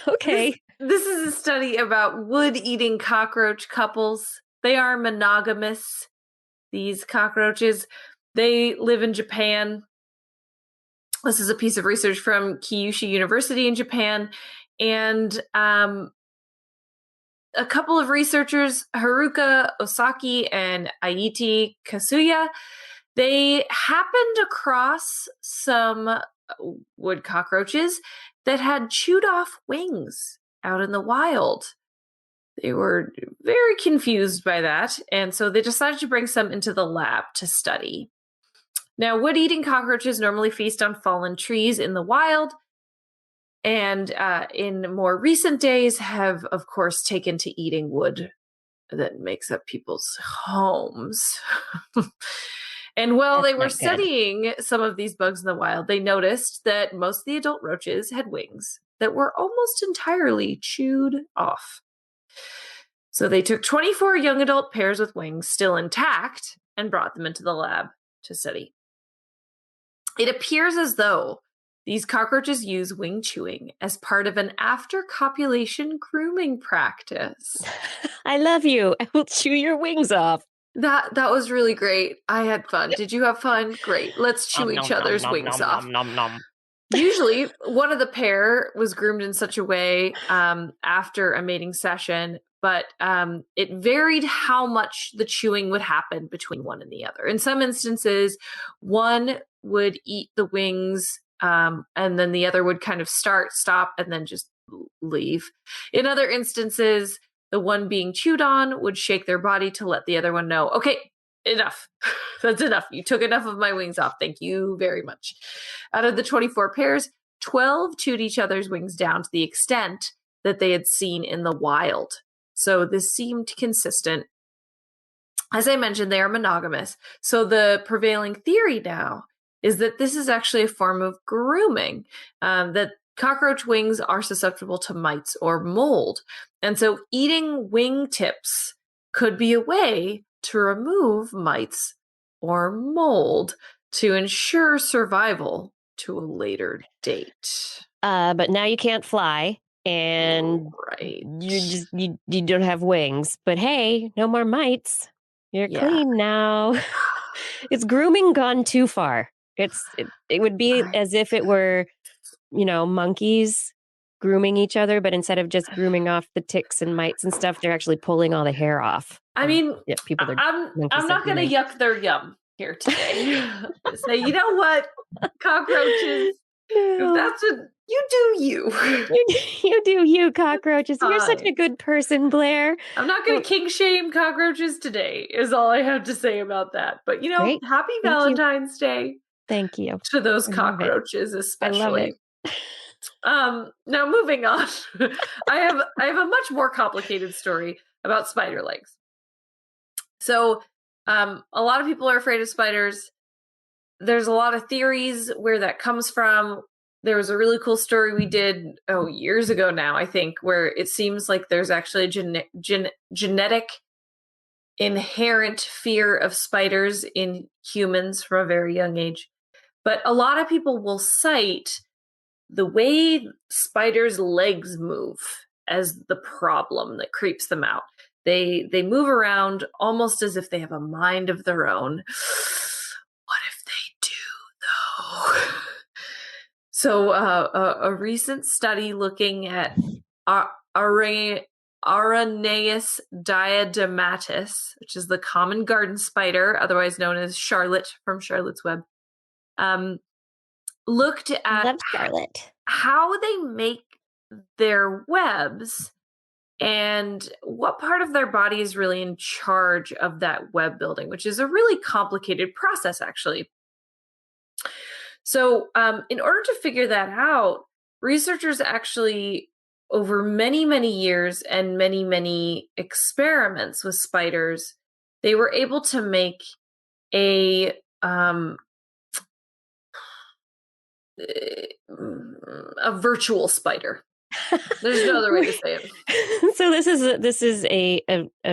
Okay. This is a study about wood-eating cockroach couples. They are monogamous, these cockroaches. They live in Japan. This is a piece of research from Kyushu University in Japan. And a couple of researchers, Haruka Osaki and Aiti Kasuya, they happened across some wood cockroaches that had chewed off wings out in the wild. They were very confused by that, and so they decided to bring some into the lab to study. Now, wood-eating cockroaches normally feast on fallen trees in the wild, and in more recent days have, of course, taken to eating wood that makes up people's homes. And while they were studying some of these bugs in the wild, they noticed that most of the adult roaches had wings that were almost entirely chewed off. So they took 24 young adult pairs with wings still intact and brought them into the lab to study. It appears as though these cockroaches use wing chewing as part of an after-copulation grooming practice. I love you. I will chew your wings off. That was really great. I had fun. Did you have fun? Great. Let's chew each other's wings off. Usually, one of the pair was groomed in such a way after a mating session, but it varied how much the chewing would happen between one and the other. In some instances, one would eat the wings, and then the other would kind of stop, and then just leave. In other instances, the one being chewed on would shake their body to let the other one know, okay, enough. That's enough. You took enough of my wings off. Thank you very much. Out of the 24 pairs, 12 chewed each other's wings down to the extent that they had seen in the wild. So this seemed consistent. As I mentioned, they are monogamous. So the prevailing theory now is that this is actually a form of grooming, that cockroach wings are susceptible to mites or mold. And so eating wing tips could be a way to remove mites or mold to ensure survival to a later date. But now you can't fly, and right. you don't have wings. But hey, no more mites. You're clean now. It's grooming gone too far. It would be as if it were, monkeys grooming each other, but instead of just grooming off the ticks and mites and stuff, they're actually pulling all the hair off. I mean, people are I'm not going to yuck their yum here today. Say, you know what, cockroaches, if that's what you do, you do you, cockroaches. You're such a good person, Blair. I'm not going to king shame cockroaches today, is all I have to say about that. But Great. Happy Valentine's Day. Thank you to those cockroaches, especially. I love it. Now moving on, I have a much more complicated story about spider legs. So, a lot of people are afraid of spiders. There's a lot of theories where that comes from. there was a really cool story we did years ago now, I think, where it seems like there's actually a genetic inherent fear of spiders in humans from a very young age. But a lot of people will cite the way spiders' legs move as the problem that creeps them out. They move around almost as if they have a mind of their own. What if they do, though? So a recent study looking at Araneus diadematus, which is the common garden spider, otherwise known as Charlotte from Charlotte's Web, looked at how they make their webs and what part of their body is really in charge of that web building, which is a really complicated process, actually. So in order to figure that out, researchers actually, over many, many years and many, many experiments with spiders, they were able to make a virtual spider. There's no other way to say it. So this is a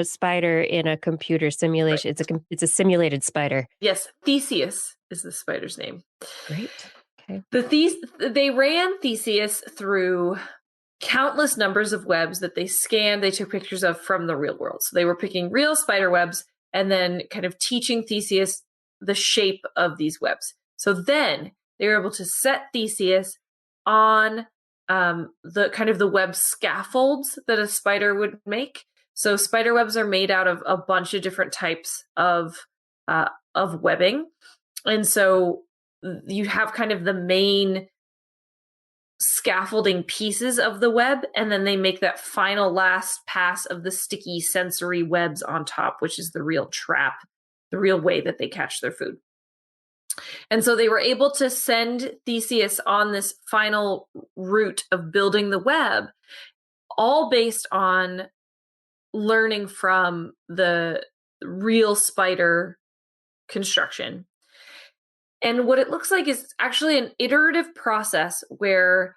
spider in a computer simulation. Right. It's a simulated spider. Yes, Theseus is the spider's name. Great. Okay. They ran Theseus through countless numbers of webs that they scanned, they took pictures of from the real world. So they were picking real spider webs and then kind of teaching Theseus the shape of these webs. So then they were able to set Theseus on the kind of the web scaffolds that a spider would make. So spider webs are made out of a bunch of different types of webbing. And so you have kind of the main scaffolding pieces of the web, and then they make that final last pass of the sticky sensory webs on top, which is the real trap, the real way that they catch their food. And so they were able to send Theseus on this final route of building the web, all based on learning from the real spider construction. And what it looks like is actually an iterative process where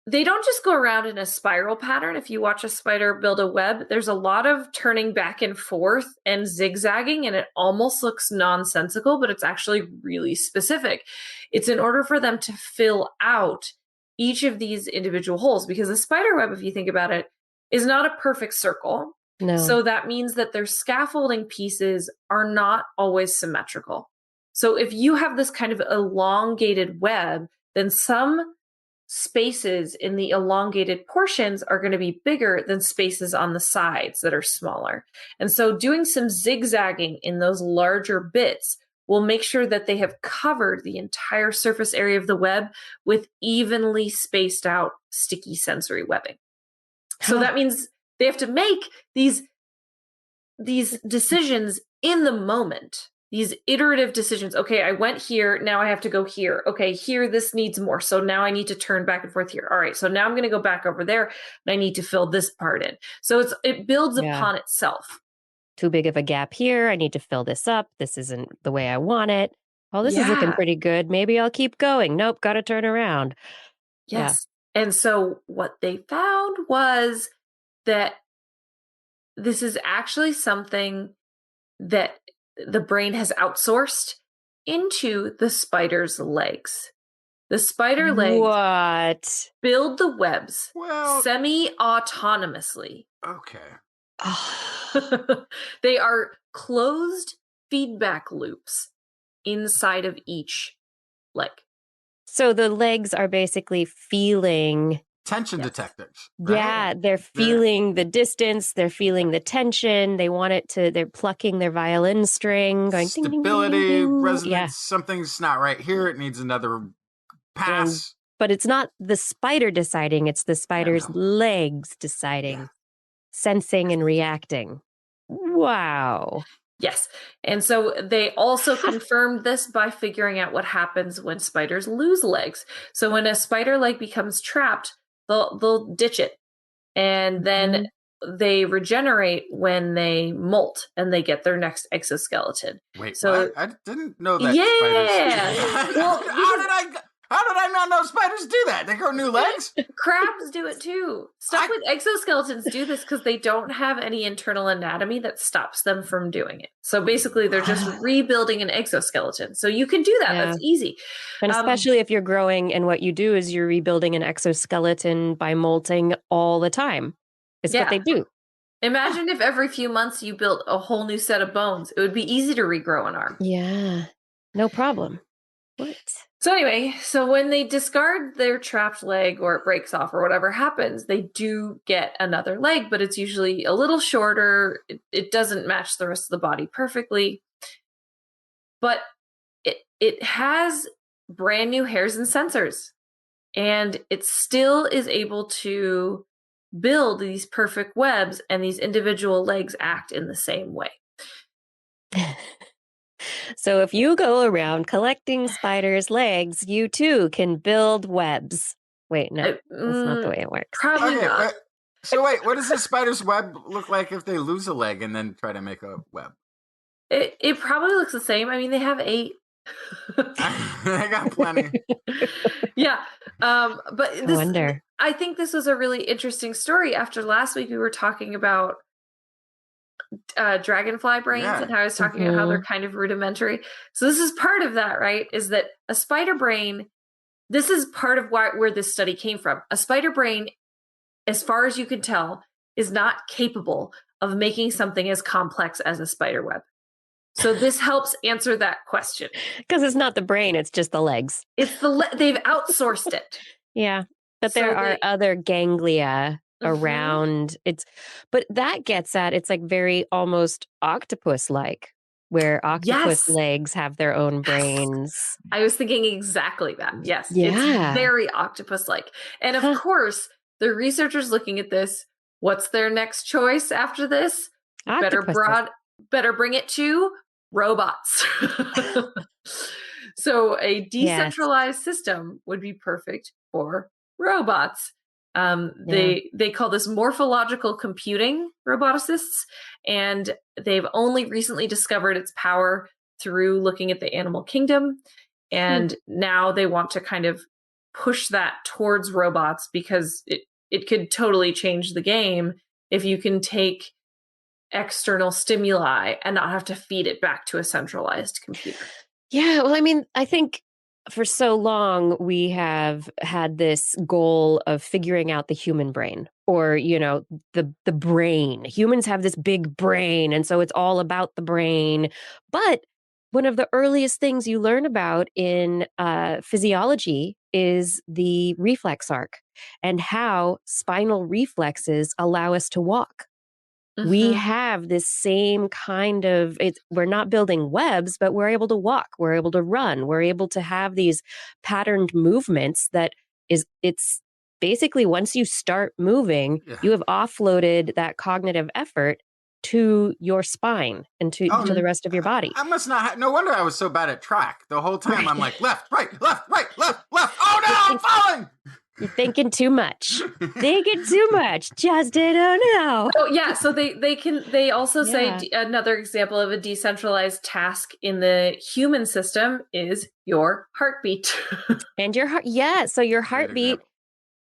they don't just go around in a spiral pattern. If you watch a spider build a web, there's a lot of turning back and forth and zigzagging, and it almost looks nonsensical, but it's actually really specific. It's in order for them to fill out each of these individual holes, because a spider web, if you think about it, is not a perfect circle. No. So that means that their scaffolding pieces are not always symmetrical. So if you have this kind of elongated web, then some spaces in the elongated portions are going to be bigger than spaces on the sides that are smaller. And so doing some zigzagging in those larger bits will make sure that they have covered the entire surface area of the web with evenly spaced out sticky sensory webbing. So that means they have to make these decisions in the moment. These iterative decisions. Okay, I went here. Now I have to go here. Okay, here, this needs more. So now I need to turn back and forth here. All right, so now I'm going to go back over there and I need to fill this part in. So it builds upon itself. Too big of a gap here. I need to fill this up. This isn't the way I want it. Oh, this is looking pretty good. Maybe I'll keep going. Nope, got to turn around. Yes. Yeah. And so what they found was that this is actually something that the brain has outsourced into the spider's legs. The spider legs build the webs semi-autonomously. Okay. They are closed feedback loops inside of each leg. So the legs are basically feeling tension detectors. Right? Yeah, they're feeling the distance, they're feeling the tension, they're plucking their violin string, going stability, ding, ding, ding. resonance, something's not right here, it needs another pass. But it's not the spider deciding, it's the spider's legs deciding, sensing and reacting. Wow. Yes. And so they also confirmed this by figuring out what happens when spiders lose legs. So when a spider leg becomes trapped, they'll ditch it. And then they regenerate when they molt and they get their next exoskeleton. Wait, so what? I didn't know that. Yeah. Well, How did I not know spiders do that? They grow new legs? Crabs do it too. Stuff with exoskeletons do this because they don't have any internal anatomy that stops them from doing it. So basically, they're just rebuilding an exoskeleton. So you can do that. Yeah. That's easy. And especially if you're growing and what you do is you're rebuilding an exoskeleton by molting all the time. It's what they do. Imagine if every few months you built a whole new set of bones. It would be easy to regrow an arm. Yeah, no problem. What? So anyway, so when they discard their trapped leg or it breaks off or whatever happens, they do get another leg, but it's usually a little shorter. It doesn't match the rest of the body perfectly. But it has brand new hairs and sensors. And it still is able to build these perfect webs, and these individual legs act in the same way. So if you go around collecting spiders' legs, you too can build webs. Wait, no, that's not the way it works. Probably not. So wait, what does a spider's web look like if they lose a leg and then try to make a web? It probably looks the same. I mean, they have 8. I got plenty. Yeah. But I wonder. I think this was a really interesting story. After last week, we were talking about dragonfly brains and how I was talking about how they're kind of rudimentary. So this is part of that, right? Is that a spider brain, this is part of where this study came from. A spider brain, as far as you can tell, is not capable of making something as complex as a spider web. So this helps answer that question. Because it's not the brain, it's just the legs. It's they've outsourced it. Yeah. But there are other ganglia around. But that gets at, it's like very almost octopus-like, where octopus legs have their own brains. I was thinking exactly that. Yes. Yeah. It's very octopus-like. And of course, the researchers looking at this, what's their next choice after this? Better bring it to robots. So a decentralized system would be perfect for robots. They call this morphological computing, roboticists, and they've only recently discovered its power through looking at the animal kingdom. And now they want to kind of push that towards robots because it could totally change the game if you can take external stimuli and not have to feed it back to a centralized computer. Yeah, well, I mean, I think for so long we have had this goal of figuring out the human brain, or, you know, the brain. Humans have this big brain, and so it's all about the brain. But one of the earliest things you learn about in physiology is the reflex arc and how spinal reflexes allow us to walk. We have this same kind of, we're not building webs, but we're able to walk, we're able to run, we're able to have these patterned movements it's basically once you start moving, you have offloaded that cognitive effort to your spine and to the rest of your body. I must not no wonder I was so bad at track. The whole time I'm like, left, right, left, right, left, left. Oh no, I'm falling! You're thinking too much. Thinking too much. Justin, oh no. Oh yeah, so they also say another example of a decentralized task in the human system is your heartbeat. And your heart, so your heartbeat,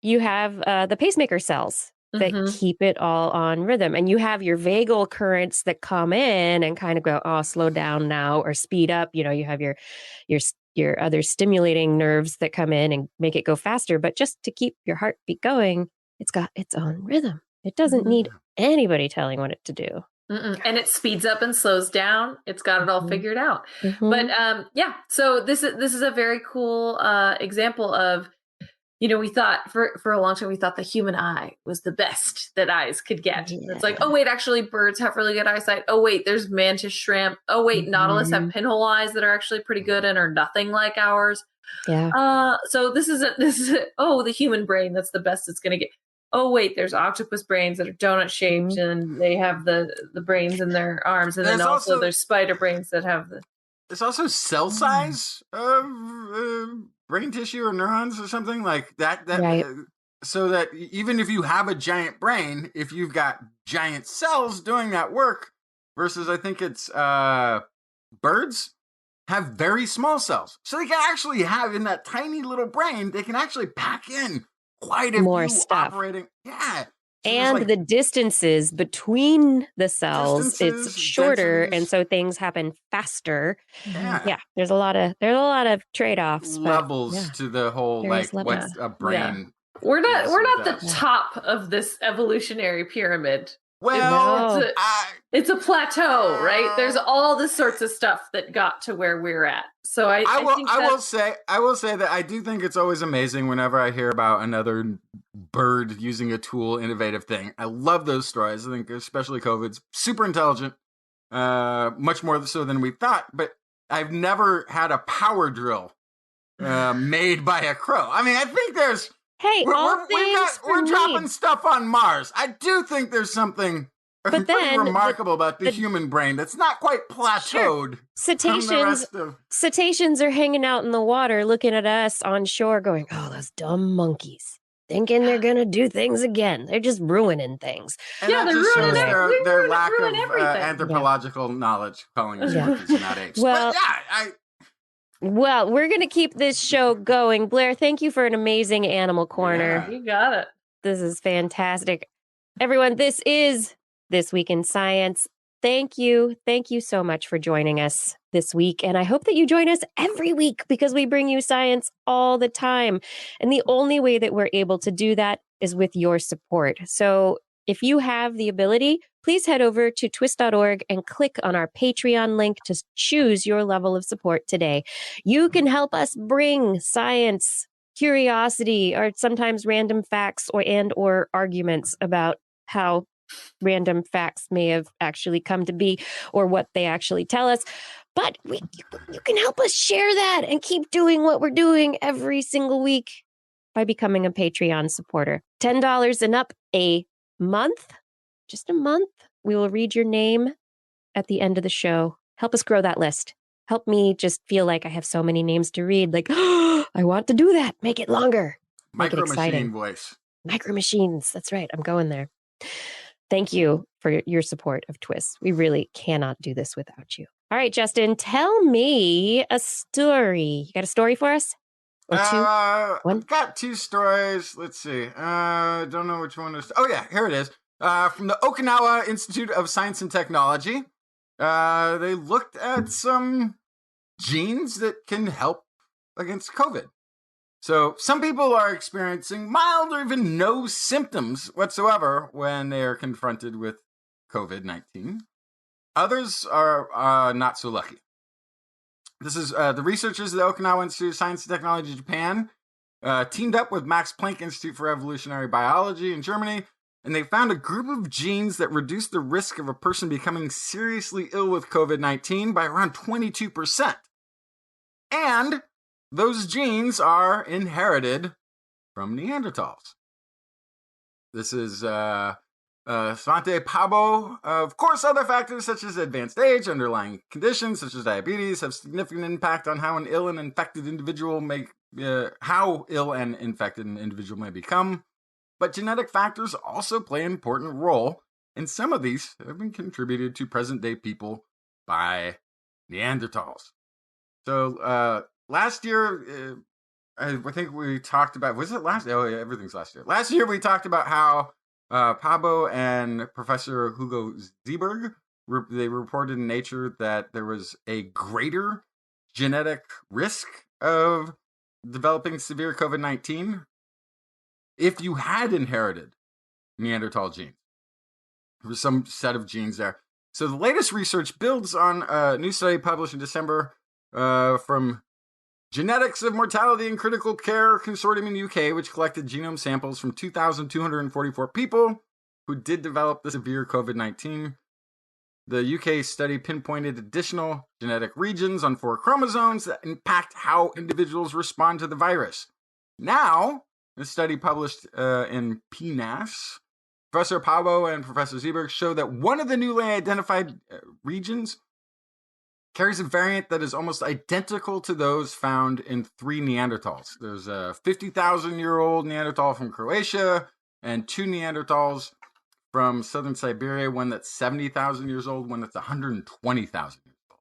you have the pacemaker cells that keep it all on rhythm. And you have your vagal currents that come in and kind of go, oh, slow down now, or speed up. You know, you have your other stimulating nerves that come in and make it go faster. But just to keep your heartbeat going, it's got its own rhythm. It doesn't need anybody telling what it to do. And it speeds up and slows down. It's got it all figured out. But so this is a very cool example of, you know, we thought for a long time, we thought the human eye was the best that eyes could get. Yeah. It's like, oh, wait, actually, birds have really good eyesight. Oh, wait, there's mantis shrimp. Oh, wait, nautilus have pinhole eyes that are actually pretty good and are nothing like ours. Yeah. So this is the human brain, that's the best it's going to get. Oh, wait, there's octopus brains that are donut shaped and they have the brains in their arms. And then also there's spider brains that have the... There's also cell size of brain tissue or neurons or something like that. Right. So that even if you have a giant brain, if you've got giant cells doing that work, versus I think it's birds. have very small cells. So they can actually have in that tiny little brain, they can actually pack in quite a More few stuff. operating. Yeah. So and the distances between the cells, it's shorter, densities. and so things happen faster. Yeah. There's a lot of trade-offs, levels to the whole Various like levels. what a brain. We're not does. the top of this evolutionary pyramid. Well, it's a plateau, right? There's all the sorts of stuff that got to where we're at. So I will say that I do think it's always amazing whenever I hear about another bird using a tool, innovative thing. I love those stories. I think especially COVID's super intelligent, much more so than we thought. But I've never had a power drill made by a crow. I mean, I think there's. Hey, we're dropping stuff on Mars. I do think there's something pretty remarkable about the human brain that's not quite plateaued. Sure. Cetaceans are hanging out in the water looking at us on shore going, oh, those dumb monkeys. Thinking they're going to do things again. They're just ruining things. And they're ruining their lack of anthropological knowledge, calling us monkeys and not apes. Well, but Well, we're going to keep this show going. Blair, thank you for an amazing Animal Corner. Yeah, you got it. This is fantastic. Everyone, this is This Week in Science. Thank you. Thank you so much for joining us this week. And I hope that you join us every week because we bring you science all the time. And the only way that we're able to do that is with your support. So if you have the ability, please head over to TWIS.org and click on our Patreon link to choose your level of support today. You can help us bring science, curiosity, or sometimes random facts or arguments about how random facts may have actually come to be or what they actually tell us. But you can help us share that and keep doing what we're doing every single week by becoming a Patreon supporter. $10 and up a month, just a month. We will read your name at the end of the show. Help us grow that list. Help me just feel like I have so many names to read. Like, oh, I want to do that. Make it longer. Make it exciting. Micro Machine voice. Micro Machines. That's right. I'm going there. Thank you for your support of TWIS. We really cannot do this without you. All right, Justin, tell me a story. You got a story for us? Or two? I've got two stories. Let's see. Don't know which one is. Oh, yeah, here it is. From the Okinawa Institute of Science and Technology. They looked at some genes that can help against COVID. So some people are experiencing mild or even no symptoms whatsoever when they are confronted with COVID-19. Others are not so lucky. This is the researchers at the Okinawa Institute of Science and Technology, Japan, teamed up with Max Planck Institute for Evolutionary Biology in Germany, and they found a group of genes that reduce the risk of a person becoming seriously ill with COVID-19 by around 22%. And those genes are inherited from Neanderthals. This is Svante Pabo. Of course, other factors such as advanced age, underlying conditions such as diabetes have significant impact on how ill and infected an individual may become. But genetic factors also play an important role, and some of these have been contributed to present-day people by Neanderthals. So last year, I think we talked about, was it last? Oh, yeah, everything's last year. Last year, we talked about how Pabo and Professor Hugo Zieberg, they reported in Nature that there was a greater genetic risk of developing severe COVID-19 if you had inherited Neanderthal genes. There was some set of genes there. So the latest research builds on a new study published in December from Genetics of Mortality and Critical Care Consortium in the UK, which collected genome samples from 2,244 people who did develop the severe COVID-19. The UK study pinpointed additional genetic regions on 4 chromosomes that impact how individuals respond to the virus. Now, the study published in PNAS, Professor Pabo and Professor Zieberg show that one of the newly identified regions carries a variant that is almost identical to those found in 3 Neanderthals. There's a 50,000-year-old Neanderthal from Croatia and 2 Neanderthals from southern Siberia, one that's 70,000 years old, one that's 120,000 years old.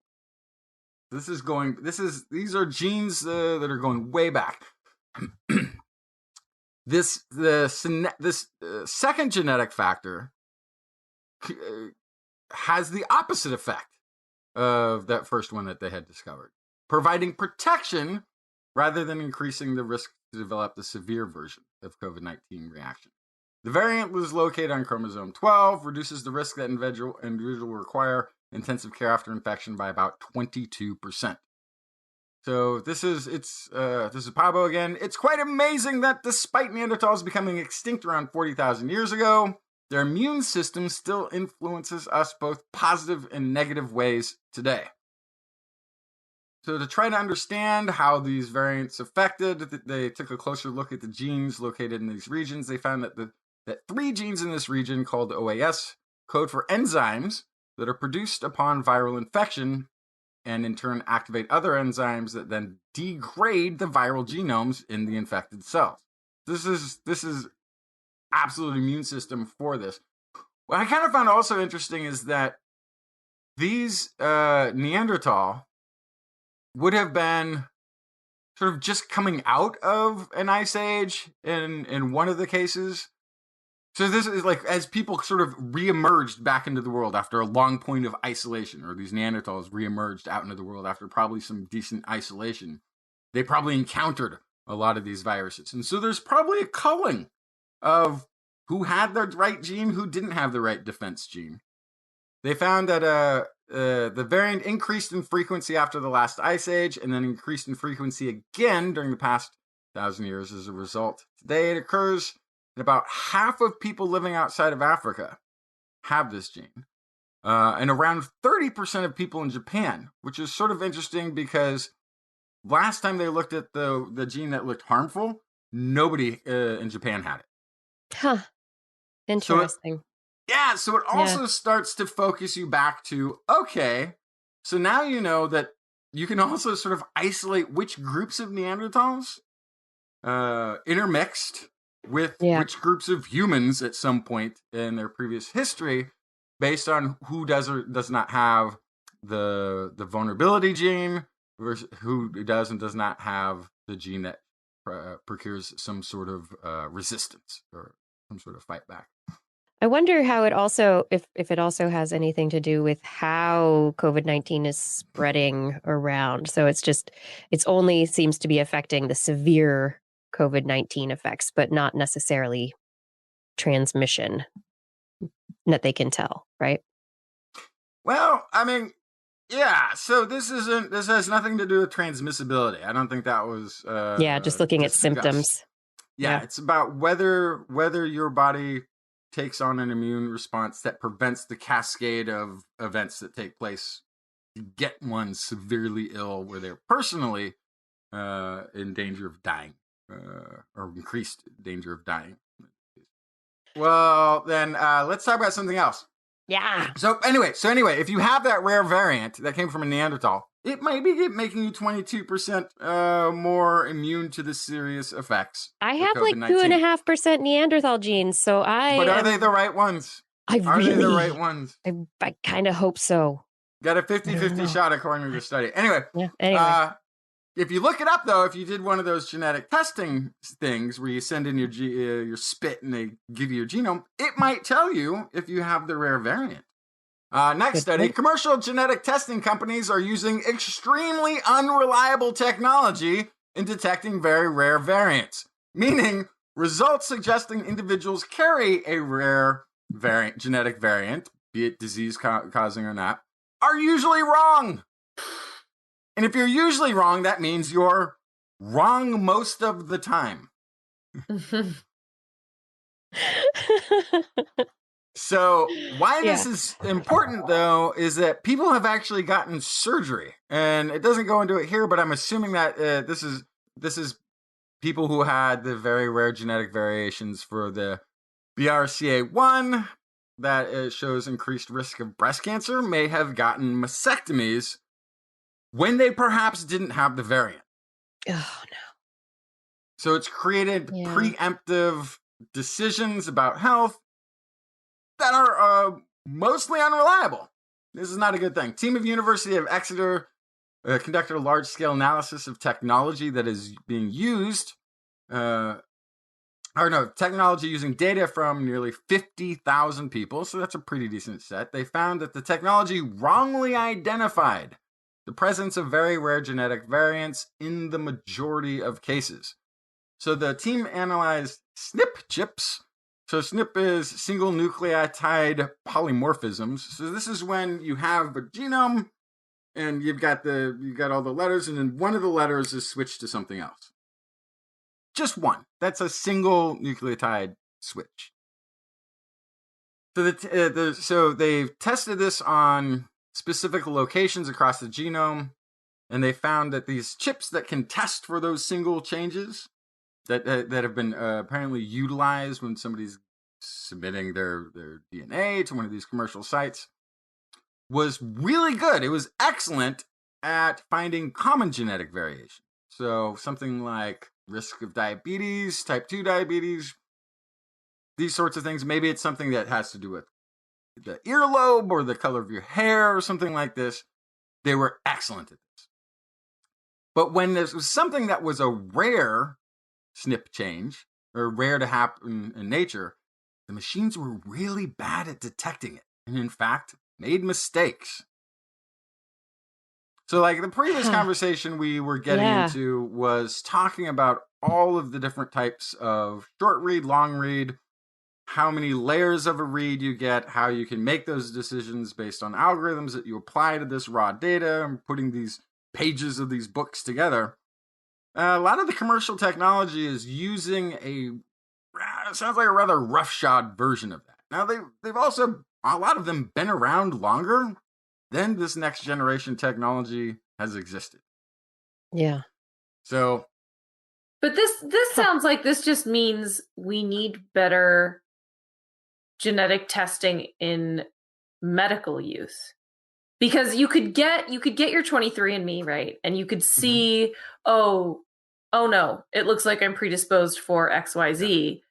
These are genes that are going way back. This second genetic factor has the opposite effect of that first one that they had discovered, providing protection rather than increasing the risk to develop the severe version of COVID-19 reaction. The variant was located on chromosome 12, reduces the risk that individual will require intensive care after infection by about 22%. So this is Pablo again. It's quite amazing that despite Neanderthals becoming extinct around 40,000 years ago, their immune system still influences us both positive and negative ways today. So to try to understand how these variants affected, they took a closer look at the genes located in these regions. They found that 3 genes in this region called OAS code for enzymes that are produced upon viral infection and in turn activate other enzymes that then degrade the viral genomes in the infected cells. This is absolute immune system for this. What I kind of found also interesting is that these Neanderthal would have been sort of just coming out of an ice age in one of the cases. So this is like as people sort of reemerged back into the world after a long point of isolation, or these Neanderthals reemerged out into the world after probably some decent isolation. They probably encountered a lot of these viruses. And so there's probably a culling of who had the right gene, who didn't have the right defense gene. They found that the variant increased in frequency after the last ice age and then increased in frequency again during the past 1,000 years as a result. Today it occurs in about half of people living outside of Africa have this gene. And around 30% of people in Japan, which is sort of interesting because last time they looked at the gene that looked harmful, nobody in Japan had it. Huh. Interesting. So it also starts to focus you back to, okay, so now you know that you can also sort of isolate which groups of Neanderthals intermixed with which groups of humans at some point in their previous history based on who does or does not have the vulnerability gene versus who does and does not have the gene that procures some sort of resistance or some sort of fight back. I wonder how it also, if it also has anything to do with how COVID-19 is spreading around. So it's only seems to be affecting the severe COVID-19 effects, but not necessarily transmission that they can tell, right? Well, I mean, yeah. So this has nothing to do with transmissibility. I don't think that was. Just looking at symptoms. Yeah, it's about whether your body takes on an immune response that prevents the cascade of events that take place to get one severely ill where they're personally in danger of dying or increased danger of dying. Well, then let's talk about something else. Yeah. So anyway, if you have that rare variant that came from a Neanderthal, it might be making you 22% more immune to the serious effects. I have like 2.5% Neanderthal genes, so But are they the right ones? Are they the right ones? I kind of hope so. Got a 50-50 shot according to the study. Anyway. If you look it up, though, if you did one of those genetic testing things where you send in your spit and they give you your genome, it might tell you if you have the rare variant. Next study, commercial genetic testing companies are using extremely unreliable technology in detecting very rare variants, meaning results suggesting individuals carry a rare genetic variant, be it disease-causing or not, are usually wrong. And if you're usually wrong, that means you're wrong most of the time. So why this is important, though, is that people have actually gotten surgery. And it doesn't go into it here, but I'm assuming that this is people who had the very rare genetic variations for the BRCA1 that shows increased risk of breast cancer may have gotten mastectomies when they perhaps didn't have the variant. Oh, no. So it's created preemptive decisions about health that are mostly unreliable. This is not a good thing. Team of University of Exeter conducted a large-scale analysis of technology that is being used, technology using data from nearly 50,000 people, so that's a pretty decent set. They found that the technology wrongly identified the presence of very rare genetic variants in the majority of cases. So the team analyzed SNP chips. So SNP is single nucleotide polymorphisms. So this is when you have a genome and you've got all the letters, and then one of the letters is switched to something else. Just one. That's a single nucleotide switch. So they've tested this on specific locations across the genome, and they found that these chips that can test for those single changes that have been apparently utilized when somebody's submitting their DNA to one of these commercial sites was really good. It was excellent at finding common genetic variation. So something like risk of diabetes, type 2 diabetes, these sorts of things. Maybe it's something that has to do with the earlobe or the color of your hair or something like this. They were excellent at this. But when there was something that was a rare SNP change, or rare to happen in nature, the machines were really bad at detecting it, and in fact, made mistakes. So like the previous conversation we were getting into was talking about all of the different types of short read, long read, how many layers of a read you get, how you can make those decisions based on algorithms that you apply to this raw data, and putting these pages of these books together. A lot of the commercial technology is using it sounds like a rather roughshod version of that. Now they've also, a lot of them, been around longer than this next generation technology has existed. Yeah. So, but this sounds like this just means we need better genetic testing in medical use. Because you could get your 23andMe, right? And you could see, oh no, it looks like I'm predisposed for XYZ.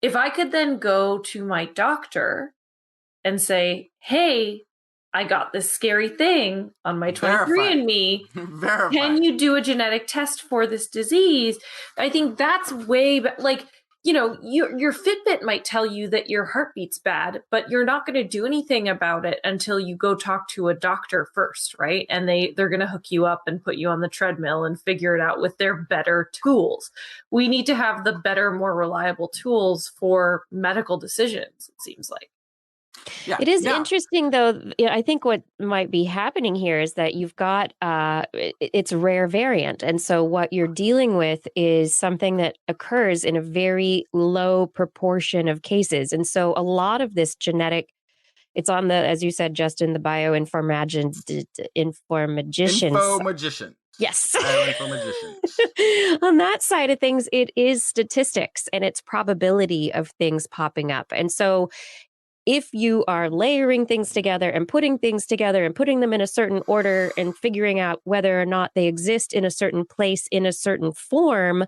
If I could then go to my doctor and say, hey, I got this scary thing on my 23andMe. Can you do a genetic test for this disease? I think that's way like, you know, your Fitbit might tell you that your heartbeat's bad, but you're not going to do anything about it until you go talk to a doctor first, right? And they're going to hook you up and put you on the treadmill and figure it out with their better tools. We need to have the better, more reliable tools for medical decisions, it seems like. Yeah. It is interesting, though. I think what might be happening here is that you've got it's a rare variant. And so what you're dealing with is something that occurs in a very low proportion of cases. And so a lot of this genetic, it's on the, as you said, Justin, the bioinformagician. Infomagician. Yes. Bioinformagicians. On that side of things, it is statistics and it's probability of things popping up. And so if you are layering things together and putting them in a certain order and figuring out whether or not they exist in a certain place in a certain form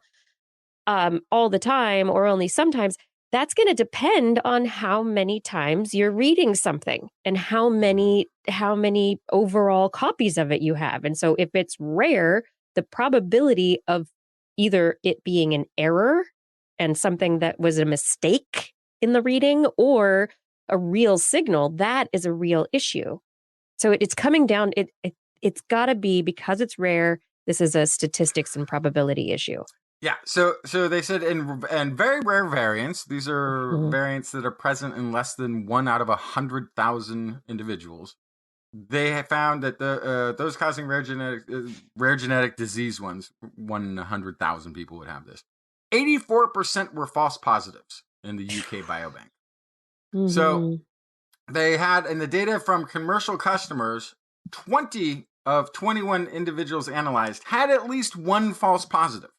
all the time or only sometimes, that's going to depend on how many times you're reading something and how many overall copies of it you have. And so if it's rare, the probability of either it being an error and something that was a mistake in the reading or a real signal, that is a real issue. So it's coming down, it's got to be, because it's rare, this is a statistics and probability issue. Yeah, so they said in very rare variants, these are variants that are present in less than 1 out of 100,000 individuals. They have found that those causing rare genetic disease ones, 1 in 100,000 people would have this. 84% were false positives in the UK Biobank. So they had, in the data from commercial customers, 20 of 21 individuals analyzed had at least one false positive.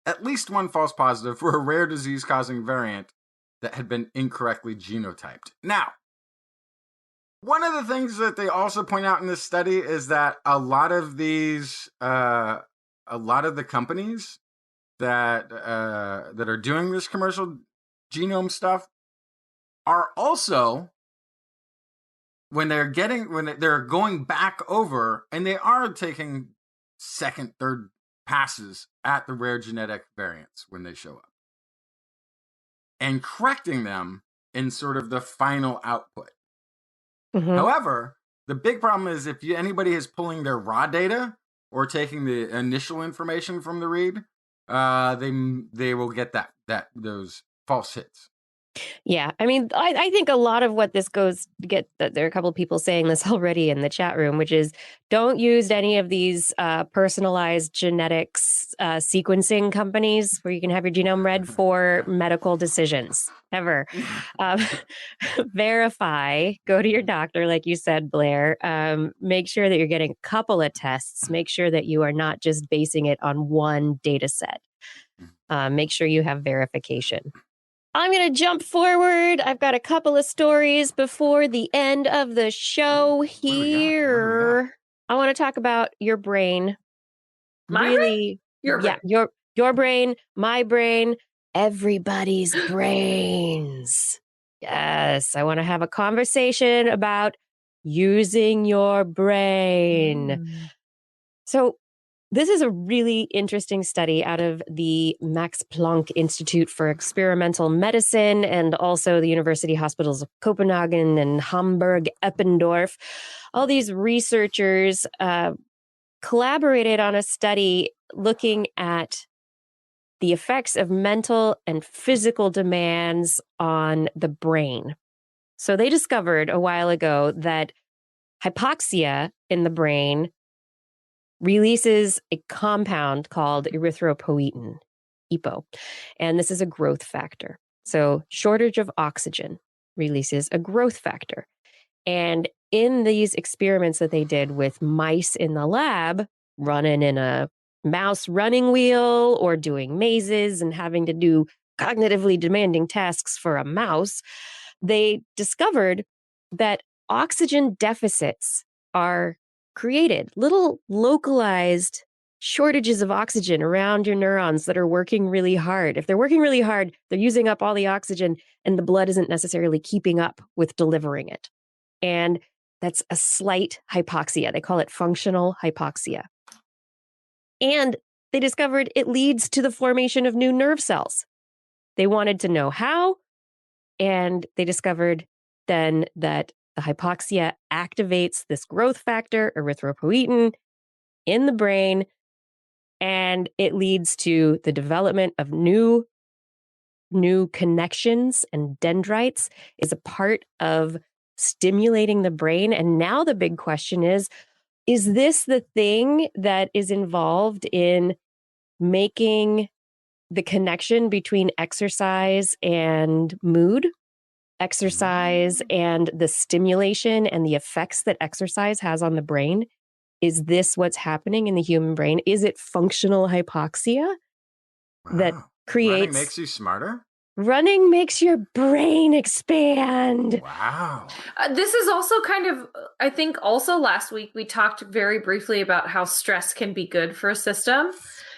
At least one false positive for a rare disease-causing variant that had been incorrectly genotyped. Now, one of the things that they also point out in this study is that a lot of the companies that are doing this commercial genome stuff are also when they're going back over, and they are taking second, third passes at the rare genetic variants when they show up and correcting them in sort of the final output. Mm-hmm. However, the big problem is if anybody is pulling their raw data or taking the initial information from the read, they will get those false hits. Yeah, I mean, I think a lot of what this goes to get, there are a couple of people saying this already in the chat room, which is don't use any of these personalized genetics sequencing companies where you can have your genome read for medical decisions, ever. Verify, go to your doctor, like you said, Blair. Make sure that you're getting a couple of tests. Make sure that you are not just basing it on one data set. Make sure you have verification. I'm going to jump forward. I've got a couple of stories before the end of the show here. I want to talk about your brain. My brain? Your brain, my brain, everybody's brains. Yes, I want to have a conversation about using your brain. So this is a really interesting study out of the Max Planck Institute for Experimental Medicine and also the University Hospitals of Copenhagen and Hamburg-Eppendorf. All these researchers collaborated on a study looking at the effects of mental and physical demands on the brain. So they discovered a while ago that hypoxia in the brain releases a compound called erythropoietin, EPO, and this is a growth factor. So shortage of oxygen releases a growth factor. And in these experiments that they did with mice in the lab, running in a mouse running wheel or doing mazes and having to do cognitively demanding tasks for a mouse, they discovered that oxygen deficits are created, little localized shortages of oxygen around your neurons that are working really hard. If they're working really hard, they're using up all the oxygen and the blood isn't necessarily keeping up with delivering it. And that's a slight hypoxia. They call it functional hypoxia. And they discovered it leads to the formation of new nerve cells. They wanted to know how, and they discovered then that the hypoxia activates this growth factor, erythropoietin, in the brain, and it leads to the development of new connections, and dendrites is a part of stimulating the brain. And now the big question is this the thing that is involved in making the connection between exercise and mood? Exercise and the stimulation and the effects that exercise has on the brain. Is this what's happening in the human brain? Is it functional hypoxia that creates... Running makes you smarter? Running makes your brain expand. Wow. This is also kind of, I think also last week we talked very briefly about how stress can be good for a system.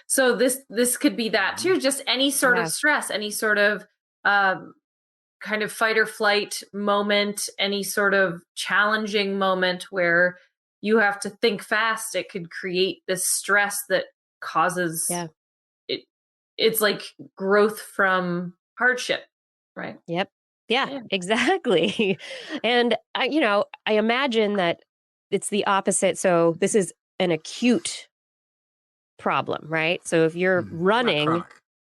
So this could be that too, just any sort of stress, any sort of kind of fight or flight moment, any sort of challenging moment where you have to think fast. It could create this stress that causes it. It's like growth from hardship, right? Yep. Yeah, exactly. And I imagine that it's the opposite. So this is an acute problem, right? So if you're running,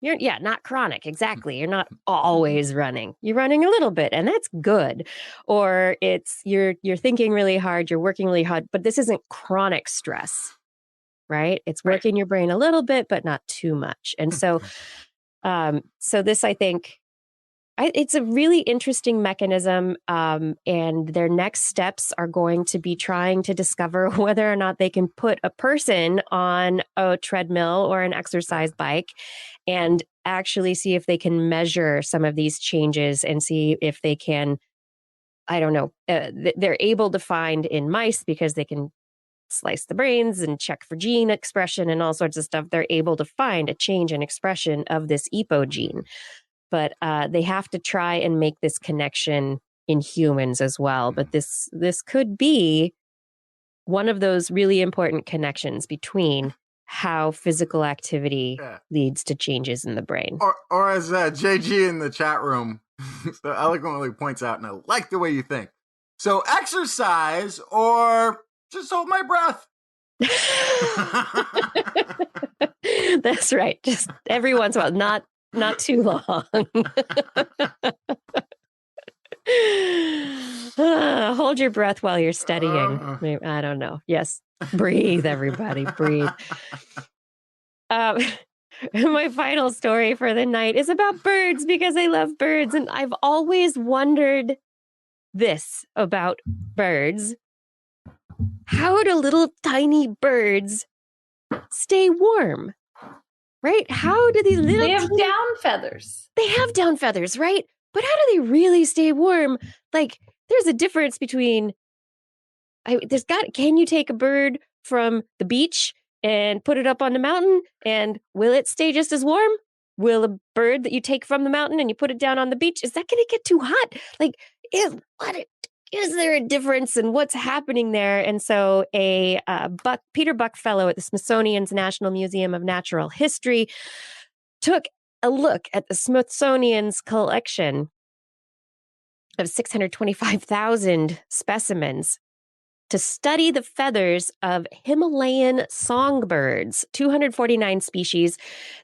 you're not chronic. Exactly. You're not always running. You're running a little bit, and that's good. Or it's you're thinking really hard, you're working really hard, but this isn't chronic stress, right? It's working your brain a little bit, but not too much. And so this, I think, it's a really interesting mechanism, and their next steps are going to be trying to discover whether or not they can put a person on a treadmill or an exercise bike and actually see if they can measure some of these changes and see if they can, I don't know, they're able to find in mice, because they can slice the brains and check for gene expression and all sorts of stuff. They're able to find a change in expression of this EPO gene. But they have to try and make this connection in humans as well. But this could be one of those really important connections between how physical activity leads to changes in the brain. Or as JG in the chat room so eloquently points out, and I like the way you think. So exercise or just hold my breath. That's right. Just every once in a while, not too long. Hold your breath while you're studying. Maybe, I don't know. Yes. Breathe, everybody. Breathe. My final story for the night is about birds because I love birds. And I've always wondered this about birds. How do little tiny birds stay warm? Right? How do these little... They have down feathers. They have down feathers, right? But how do they really stay warm? Like, there's a difference between... Can you take a bird from the beach and put it up on the mountain? And will it stay just as warm? Will a bird that you take from the mountain and you put it down on the beach, is that going to get too hot? Like, is there a difference in what's happening there? And so Peter Buck Fellow at the Smithsonian's National Museum of Natural History took a look at the Smithsonian's collection of 625,000 specimens to study the feathers of Himalayan songbirds, 249 species.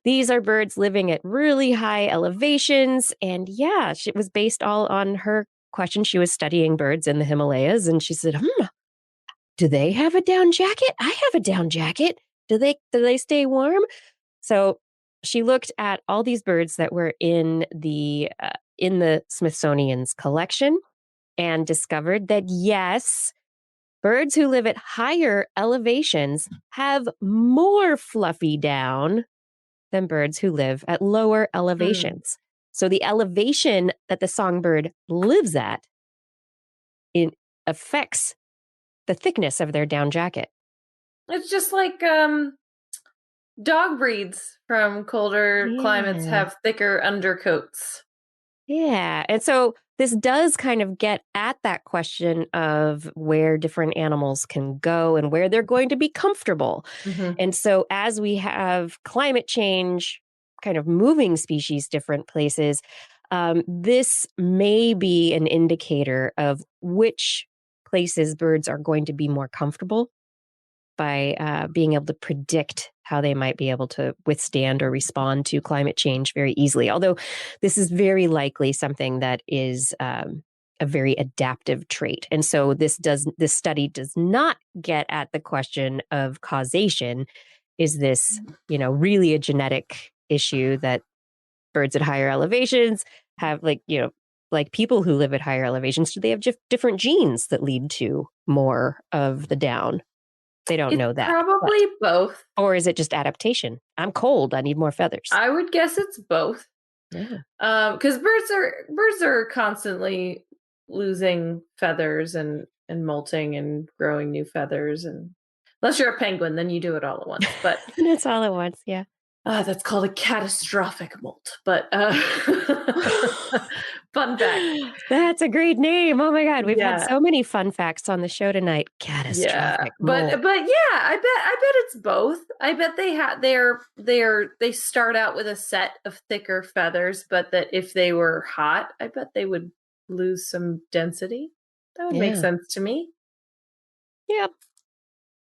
These are birds living at really high elevations. And yeah, it was based all on her question. She was studying birds in the Himalayas, and she said, do they have a down jacket? I have a down jacket. Do they stay warm? So she looked at all these birds that were in the Smithsonian's collection and discovered that, yes, birds who live at higher elevations have more fluffy down than birds who live at lower elevations. So the elevation that the songbird lives at affects the thickness of their down jacket. It's just like dog breeds from colder climates have thicker undercoats. Yeah. And so this does kind of get at that question of where different animals can go and where they're going to be comfortable. Mm-hmm. And so as we have climate change kind of moving species different places, this may be an indicator of which places birds are going to be more comfortable by being able to predict how they might be able to withstand or respond to climate change very easily. Although this is very likely something that is a very adaptive trait. And so this study does not get at the question of causation. Is this, really a genetic issue that birds at higher elevations have, like people who live at higher elevations, do they have different genes that lead to more of the down? They don't know that. Probably both. Or is it just adaptation? I'm cold. I need more feathers. I would guess it's both. Yeah. Because birds are constantly losing feathers and molting and growing new feathers. And unless you're a penguin, then you do it all at once. But it's all at once, yeah. That's called a catastrophic molt. But fun fact. That's a great name. Oh my God, we've had so many fun facts on the show tonight. Catastrophic molt. But yeah, I bet it's both. I bet they start out with a set of thicker feathers, but that if they were hot, I bet they would lose some density. That would make sense to me. Yeah.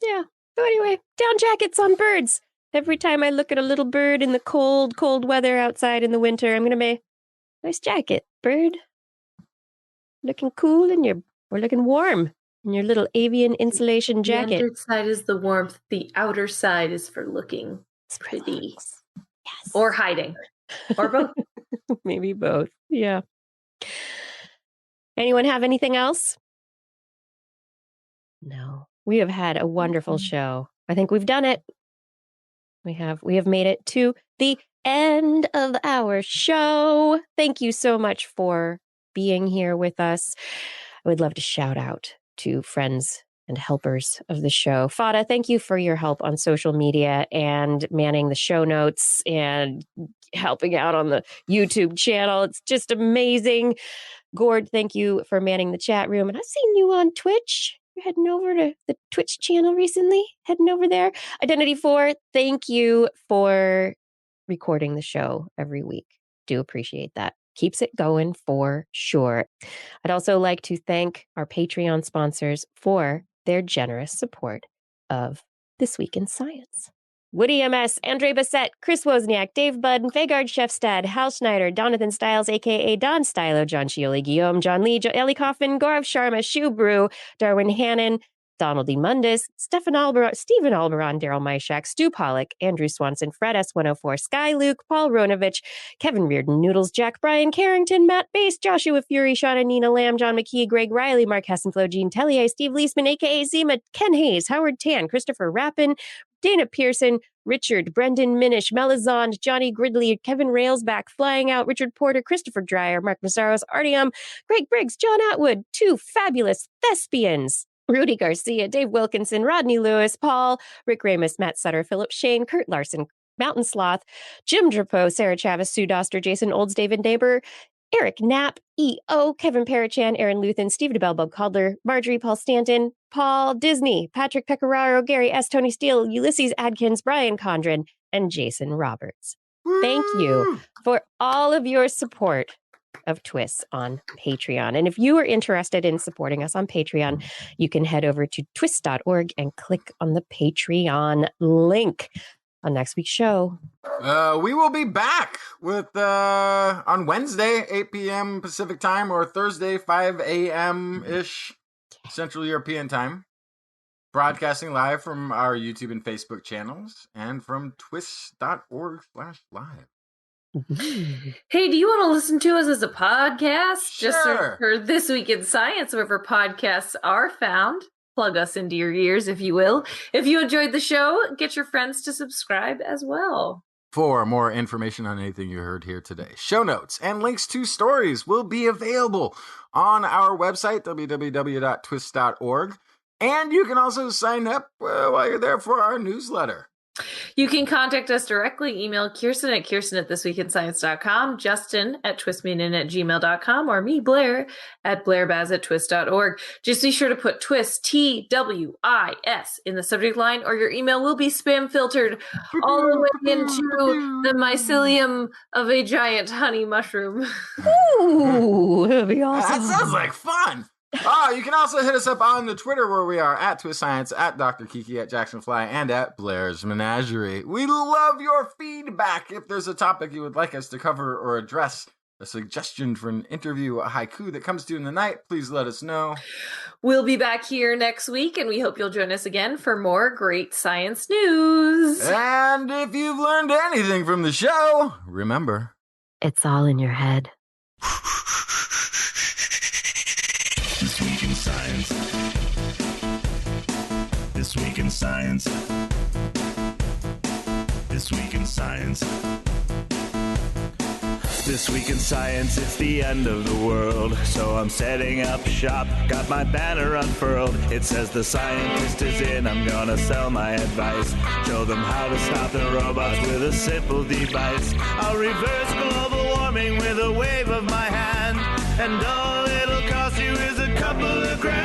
Yeah. So anyway, down jackets on birds. Every time I look at a little bird in the cold, cold weather outside in the winter, I'm going to be, nice jacket, bird. Looking cool and we're looking warm in your little avian insulation jacket. The underside is the warmth. The outer side is for looking pretty. Yes. Or hiding. Or both. Maybe both. Yeah. Anyone have anything else? No. We have had a wonderful show. I think we've done it. We have made it to the end of our show. Thank you so much for being here with us. I would love to shout out to friends and helpers of the show. Fada, thank you for your help on social media and manning the show notes and helping out on the YouTube channel. It's just amazing. Gord, thank you for manning the chat room. And I've seen you on Twitch. You're heading over to the Twitch channel recently, heading over there. Identity 4, thank you for recording the show every week. Do appreciate that. Keeps it going for sure. I'd also like to thank our Patreon sponsors for their generous support of This Week in Science. Woody MS, Andre Bassett, Chris Wozniak, Dave Budd, Vegard Shefstad, Hal Schneider, Donathan Stiles, a.k.a. Don Stylo, John Shioli, Guillaume, John Lee, Ellie Coffin, Gaurav Sharma, Shu Brew, Darwin Hannon, Donald D. Mundis, Stephen Alberon, Daryl Myshak, Stu Pollock, Andrew Swanson, Fred S104, Sky Luke, Paul Ronovich, Kevin Reardon, Noodles, Jack Bryan, Carrington, Matt Bass, Joshua Fury, Shauna Nina Lamb, John McKee, Greg Riley, Mark Hessenflow, Gene Tellier, Steve Leisman, a.k.a. Zima, Ken Hayes, Howard Tan, Christopher Rappin, Dana Pearson, Richard, Brendan Minish, Melizond, Johnny Gridley, Kevin Railsback, Flying Out, Richard Porter, Christopher Dreyer, Mark Massaros, Artyom, Greg Briggs, John Atwood, two fabulous thespians, Rudy Garcia, Dave Wilkinson, Rodney Lewis, Paul, Rick Ramus, Matt Sutter, Philip Shane, Kurt Larson, Mountain Sloth, Jim Drapeau, Sarah Chavis, Sue Doster, Jason Olds, David Neighbor, Eric Knapp, E.O., Kevin Parachan, Aaron Luthen, Steve DeBell, Bob Calder, Marjorie, Paul Stanton, Paul Disney, Patrick Pecoraro, Gary S., Tony Steele, Ulysses Adkins, Brian Condren, and Jason Roberts. Thank you for all of your support of TWIS on Patreon. And if you are interested in supporting us on Patreon, you can head over to twis.org and click on the Patreon link. On next week's show, we will be back with on Wednesday, 8 p.m. Pacific time, or Thursday, 5 a.m.-ish Central European time, broadcasting live from our YouTube and Facebook channels and from twis.org/live. Hey, do you want to listen to us as a podcast? Sure. Just for This Week in Science, wherever podcasts are found. Plug us into your ears, if you will. If you enjoyed the show, get your friends to subscribe as well. For more information on anything you heard here today, show notes and links to stories will be available on our website, www.twis.org. And you can also sign up while you're there for our newsletter. You can contact us directly. Email Kirsten at kirsten@thisweekinscience.com, Justin at twistmeanin@gmail.com, or me, Blair, at blairbaz@twist.org. Just be sure to put TWIS, TWIS, in the subject line, or your email will be spam filtered all the way into the mycelium of a giant honey mushroom. ooh, it'll be awesome. That sounds like fun. You can also hit us up on the Twitter, where we are at TWIS Science, at Dr. Kiki, at JacksonFly, and at Blair's Menagerie. We love your feedback. If there's a topic you would like us to cover or address, a suggestion for an interview, a haiku that comes to you in the night, please let us know. We'll be back here next week, and we hope you'll join us again for more great science news. And if you've learned anything from the show, remember, It's all in your head. This Week in Science. This Week in Science. This Week in Science. This Week in Science, it's the end of the world. So I'm setting up shop, got my banner unfurled. It says the scientist is in, I'm gonna sell my advice. Show them how to stop the robots with a simple device. I'll reverse global warming with a wave of my hand. And all it'll cost you is a couple of grand.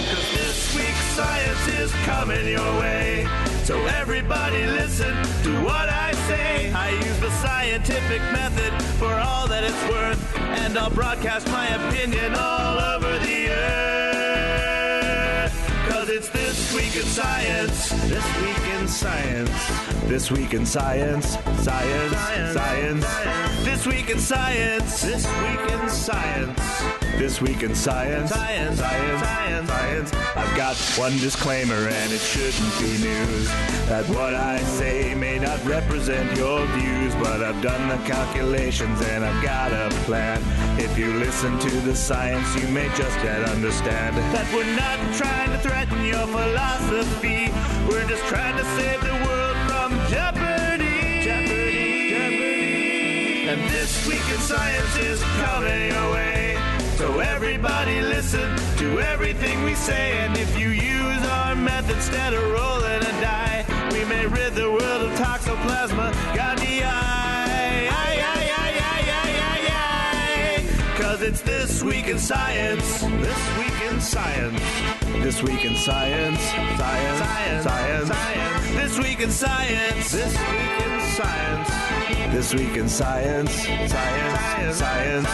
'Cause this week's science is coming your way. So everybody listen to what I say. I use the scientific method for all that it's worth. And I'll broadcast my opinion all over the earth. 'Cause it's This Week in Science. This Week in Science. This Week in Science. Science. Science. This Week in Science. This Week in Science. This Week in Science. Science. Science. Science. Science. I've got one disclaimer, and it shouldn't be news, that what I say may not represent your views, but I've done the calculations and I've got a plan. If you listen to the science, you may just yet understand that we're not trying to threaten your philosophy. We're just trying to save the world from jeopardy. Jeopardy. Jeopardy. And This Week in Science is coming your way. So everybody listen to everything we say, and if you use our method instead of rolling a die, we may rid the world of toxoplasma gondii. Cause it's This Week in Science. This Week in Science. This Week in Science. Science. This Week in Science. This Week in Science. This Week in Science. Science.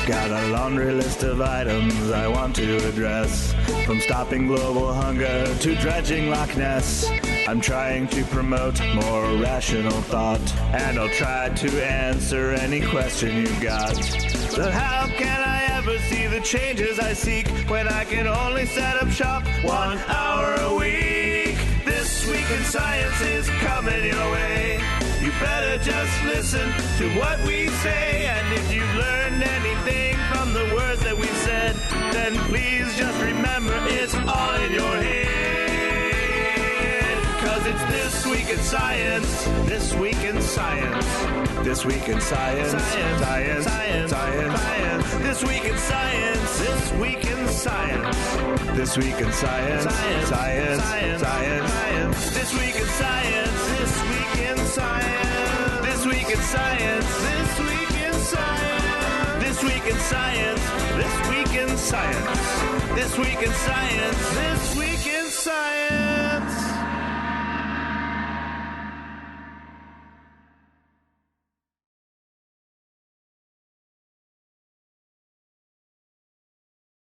Got a laundry list of items I want to address, from stopping global hunger to dredging Loch Ness. I'm trying to promote more rational thought, and I'll try to answer any question you've got. But how can I ever see the changes I seek when I can only set up shop 1 hour a week? This Week in Science is coming your way. You better just listen to what we say, and if you've learned anything from the words that we said, then please just remember it's all in your head. Cause it's This Week in Science. This Week in Science. This Week in Science. Science. This Week in Science. This Week in Science. This Week in Science. Science. This Week in Science. This Week in Science. This Week in Science. This Week in Science. This Week in Science. This Week in Science. This Week in Science. This Week in Science.